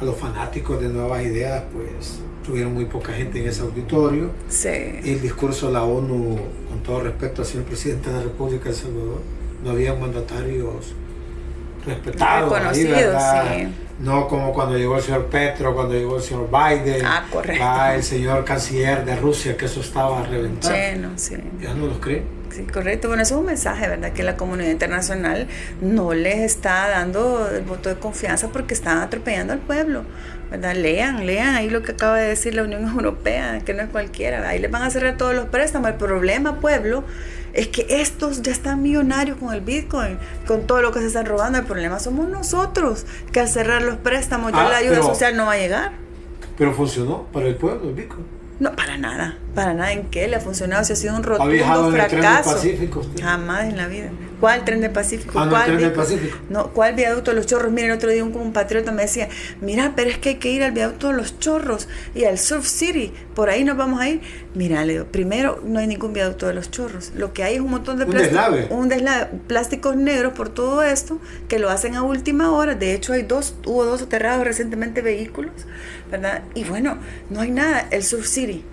los fanáticos de Nuevas Ideas, pues tuvieron muy poca gente en ese auditorio. Sí. El discurso de la ONU, con todo respeto al señor presidente de la República de El Salvador, no había mandatarios respetados, reconocidos, sí. No como cuando llegó el señor Petro, cuando llegó el señor Biden, correcto. El señor canciller de Rusia, que eso estaba reventado. Sí. Ya no los creen. Sí, correcto. Bueno, eso es un mensaje, ¿verdad? Que la comunidad internacional no les está dando el voto de confianza porque están atropellando al pueblo, ¿verdad? Lean ahí lo que acaba de decir la Unión Europea, que no es cualquiera. Ahí les van a cerrar todos los préstamos. El problema, pueblo, es que estos ya están millonarios con el Bitcoin, con todo lo que se están robando. El problema somos nosotros, que al cerrar los préstamos ya la ayuda social no va a llegar. Pero funcionó para el pueblo el Bitcoin. No, para nada. ¿En qué le ha funcionado? Si ha sido un rotundo fracaso. ¿Ha viajado en el tren del Pacífico usted? Jamás en la vida. ¿Cuál tren del Pacífico? ¿El tren del Pacífico? No, ¿cuál viaducto de los Chorros? Mira, el otro día un compatriota me decía, mira, pero es que hay que ir al viaducto de los Chorros y al Surf City, por ahí nos vamos a ir. Mira, le digo, primero, no hay ningún viaducto de los Chorros. Lo que hay es un montón de plásticos negros por todo esto, que lo hacen a última hora. De hecho, hubo dos aterrados recientemente vehículos, ¿verdad? Y bueno, no hay nada. El Surf City,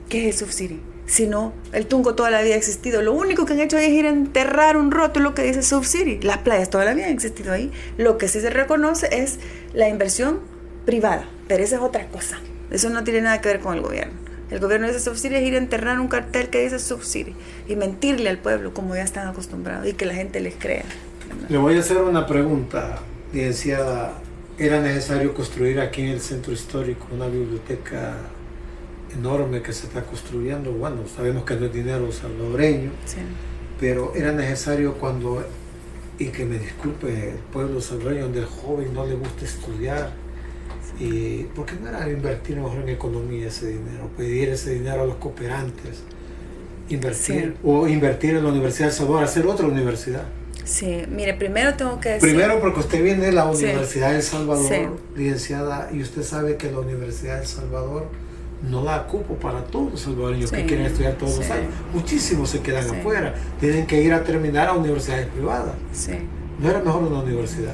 ¿qué es el Surf City? Sino el Tunco toda la vida ha existido. Lo único que han hecho es ir a enterrar un rótulo que dice Surf City. Las playas toda la vida han existido ahí. Lo que sí se reconoce es la inversión privada, pero esa es otra cosa. Eso no tiene nada que ver con el gobierno. El gobierno dice Surf City es ir a enterrar un cartel que dice Surf City y mentirle al pueblo como ya están acostumbrados y que la gente les crea, ¿verdad? Le voy a hacer una pregunta, licenciada. ¿Era necesario construir aquí en el centro histórico una biblioteca enorme que se está construyendo? Bueno, sabemos que no es dinero salvadoreño, sí, pero era necesario y que me disculpe el pueblo salvadoreño, donde el joven no le gusta estudiar, y ¿por qué no era invertir mejor en economía ese dinero, pedir ese dinero a los cooperantes, invertir en la Universidad de El Salvador, hacer otra universidad? Sí, mire, primero tengo que decir... Primero porque usted viene de la Universidad de El Salvador, sí, licenciada, y usted sabe que la Universidad de El Salvador no da cupo para todos los salvadoreños que quieren estudiar todos los años. Muchísimos se quedan afuera, tienen que ir a terminar a universidades privadas. Sí. ¿No era mejor una universidad?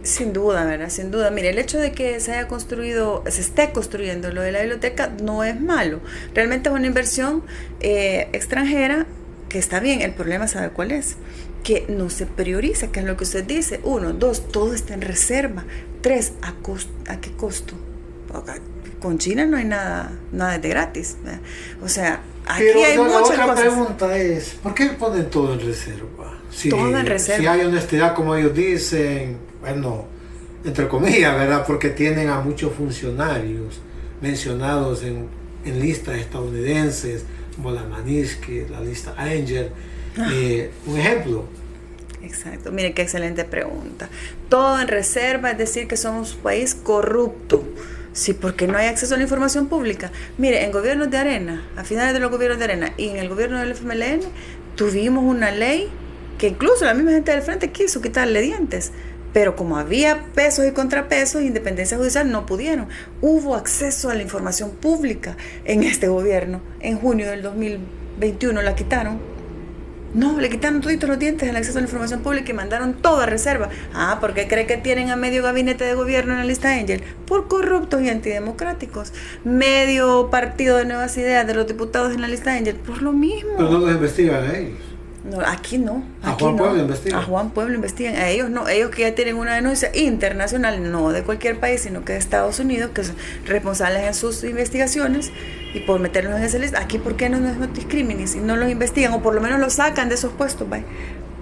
Sin duda, ¿verdad? Sin duda. Mire, el hecho de que se esté construyendo lo de la biblioteca no es malo. Realmente es una inversión extranjera que está bien. El problema, ¿sabe cuál es? Que no se prioriza, que es lo que usted dice. 1, 2, todo está en reserva. 3, ¿a qué costo? Con China no hay nada de gratis, ¿verdad? O sea, aquí hay muchas cosas. La otra pregunta es, ¿por qué ponen todo en reserva? Todo en reserva. Si hay honestidad, como ellos dicen, bueno, entre comillas, ¿verdad? Porque tienen a muchos funcionarios mencionados en listas estadounidenses, como la Manisky, la lista Angel. Un ejemplo. Exacto, mire qué excelente pregunta. Todo en reserva, es decir, que somos un país corrupto. Sí, porque no hay acceso a la información pública. Mire, en gobiernos de Arena, a finales de los gobiernos de Arena y en el gobierno del FMLN, tuvimos una ley que incluso la misma gente del frente quiso quitarle dientes. Pero como había pesos y contrapesos, Independencia Judicial no pudieron. Hubo acceso a la información pública en este gobierno. En junio del 2021 la quitaron. No, le quitaron toditos los dientes al acceso a la información pública y mandaron todo a reserva. ¿Por qué cree que tienen a medio gabinete de gobierno en la lista Angel? Por corruptos y antidemocráticos. Medio partido de Nuevas Ideas de los diputados en la lista Angel, por lo mismo. Pero no los investigan a ellos. No, aquí no. Aquí a Juan Pueblo investigan. A Juan Pueblo investigan. A ellos no. Ellos que ya tienen una denuncia internacional, no de cualquier país, sino que de Estados Unidos, que son responsables en sus investigaciones y por meterlos en esa lista. Aquí, ¿por qué no es notis criminis? Y no los investigan, o por lo menos los sacan de esos puestos, ¿vale?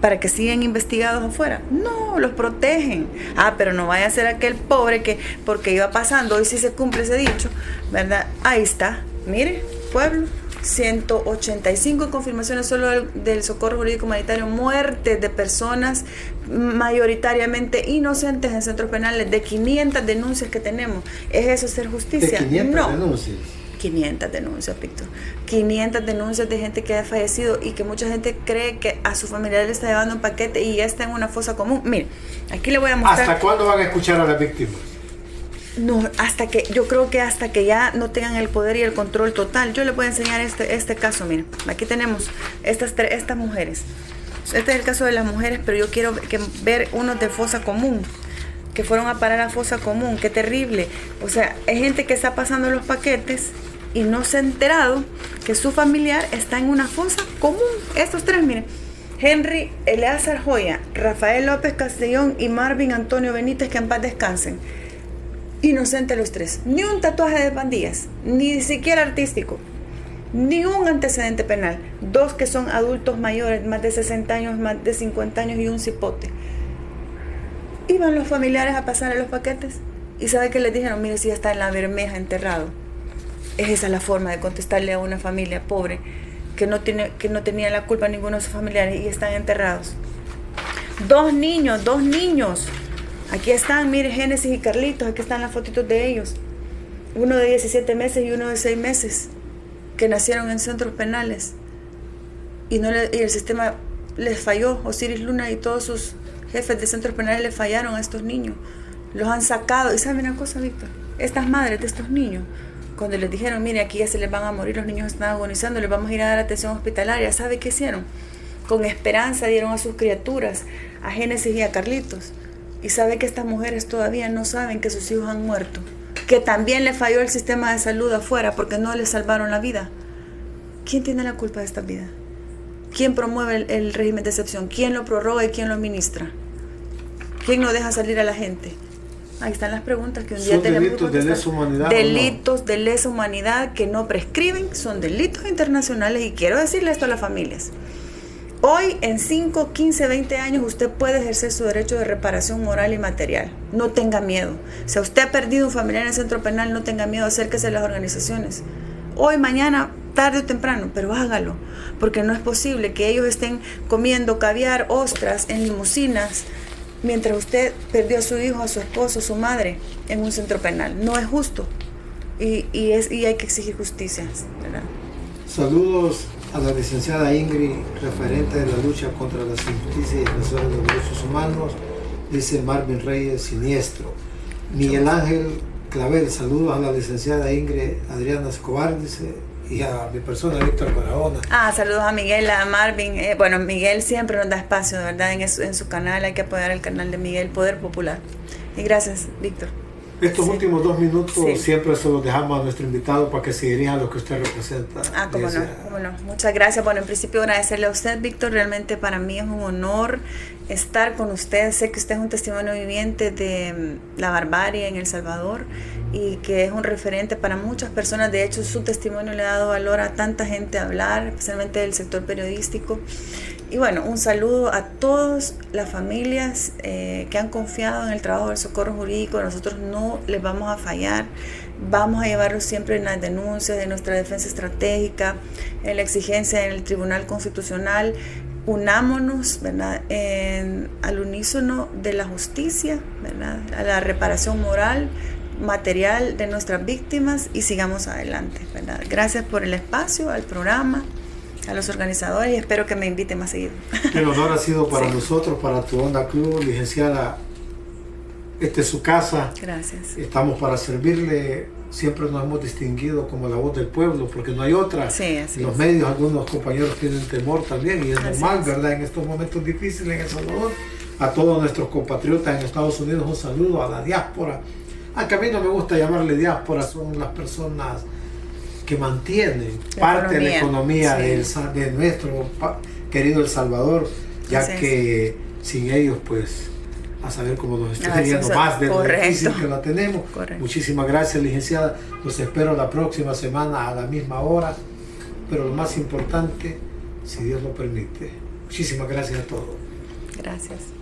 Para que sigan investigados afuera. No, los protegen. Pero no vaya a ser aquel pobre que, porque iba pasando, hoy sí se cumple ese dicho, ¿verdad? Ahí está. Mire, pueblo. 185 confirmaciones solo del Socorro Jurídico Humanitario, muertes de personas mayoritariamente inocentes en centros penales, de 500 denuncias que tenemos. ¿Es eso ser justicia? ¿De 500 denuncias? 500 denuncias, Víctor. 500 denuncias de gente que ha fallecido y que mucha gente cree que a su familiar le está llevando un paquete y ya está en una fosa común. Mire, aquí le voy a mostrar. ¿Hasta cuándo van a escuchar a las víctimas? No, yo creo que hasta que ya no tengan el poder y el control total. Yo les voy a enseñar este caso, miren. Aquí tenemos estas mujeres. Este es el caso de las mujeres, pero yo quiero ver unos de fosa común, que fueron a parar a fosa común. Qué terrible. O sea, hay gente que está pasando los paquetes y no se ha enterado que su familiar está en una fosa común. Estos tres, miren. Henry Eleazar Joya, Rafael López Castellón y Marvin Antonio Benítez, que en paz descansen. Inocentes los tres, ni un tatuaje de pandillas, ni siquiera artístico, ni un antecedente penal. Dos que son adultos mayores, más de 60 años, más de 50 años y un cipote. Iban los familiares a pasar a los paquetes y ¿sabe qué les dijeron? Mire, si ya está en la Bermeja enterrado. Es esa la forma de contestarle a una familia pobre que no tenía la culpa ninguno de sus familiares y están enterrados. Dos niños. Aquí están, mire, Génesis y Carlitos, aquí están las fotitos de ellos. Uno de 17 meses y uno de 6 meses, que nacieron en centros penales. Y el sistema les falló. Osiris Luna y todos sus jefes de centros penales les fallaron a estos niños. Los han sacado. Y ¿saben una cosa, Víctor? Estas madres de estos niños, cuando les dijeron, mire, aquí ya se les van a morir, los niños están agonizando, les vamos a ir a dar atención hospitalaria, ¿sabe qué hicieron? Con esperanza dieron a sus criaturas, a Génesis y a Carlitos. Y sabe que estas mujeres todavía no saben que sus hijos han muerto, que también le falló el sistema de salud afuera porque no les salvaron la vida. ¿Quién tiene la culpa de esta vida? ¿Quién promueve el régimen de excepción? ¿Quién lo prorroga y quién lo administra? ¿Quién no deja salir a la gente? Ahí están las preguntas que un día tenemos que contestar. ¿Delitos de lesa humanidad? Delitos de lesa humanidad que no prescriben, son delitos internacionales y quiero decirle esto a las familias. Hoy, en 5, 15, 20 años, usted puede ejercer su derecho de reparación moral y material. No tenga miedo. Si usted ha perdido un familiar en el centro penal, no tenga miedo, acérquese a las organizaciones. Hoy, mañana, tarde o temprano, pero hágalo. Porque no es posible que ellos estén comiendo caviar, ostras, en limusinas, mientras usted perdió a su hijo, a su esposo, a su madre, en un centro penal. No es justo. Y hay que exigir justicia, ¿verdad? Saludos a la licenciada Ingrid, referente de la lucha contra las injusticias y defensores de los derechos humanos, dice Marvin Reyes Siniestro. Miguel Ángel Clavel, saludos a la licenciada Ingrid Adriana Escobar, dice, y a mi persona, Víctor Barahona. Saludos a Miguel, a Marvin. Bueno, Miguel siempre nos da espacio, de verdad, en su canal. Hay que apoyar el canal de Miguel, Poder Popular. Y gracias, Víctor. Estos últimos 2 minutos siempre se los dejamos a nuestro invitado para que se dirija a lo que usted representa. Cómo no. Muchas gracias. Bueno, en principio agradecerle a usted, Víctor. Realmente para mí es un honor estar con usted. Sé que usted es un testimonio viviente de la barbarie en El Salvador y que es un referente para muchas personas. De hecho, su testimonio le ha dado valor a tanta gente a hablar, especialmente del sector periodístico. Y bueno, un saludo a todas las familias que han confiado en el trabajo del Socorro Jurídico. Nosotros no les vamos a fallar. Vamos a llevarlos siempre en las denuncias de nuestra defensa estratégica, en la exigencia en el Tribunal Constitucional. Unámonos, ¿verdad?, al unísono de la justicia, ¿verdad?, a la reparación moral, material de nuestras víctimas y sigamos adelante, ¿verdad? Gracias por el espacio, al programa, a los organizadores y espero que me inviten más seguido. El honor ha sido para nosotros, para tu Onda Club, licenciada. Esta es su casa. Gracias. Estamos para servirle. Siempre nos hemos distinguido como la voz del pueblo, porque no hay otra. Sí, así los es. medios, algunos compañeros tienen temor también, y es normal, ¿verdad? En estos momentos difíciles en El Salvador. A todos nuestros compatriotas en Estados Unidos, un saludo a la diáspora. A que a mí no me gusta llamarle diáspora, son las personas que mantienen parte de la economía de nuestro, querido El Salvador, ya Así que sin ellos, pues, a saber cómo nos estoy viendo más de lo difícil que la tenemos. Correcto. Muchísimas gracias, licenciada. Los espero la próxima semana a la misma hora. Pero lo más importante, si Dios lo permite. Muchísimas gracias a todos. Gracias.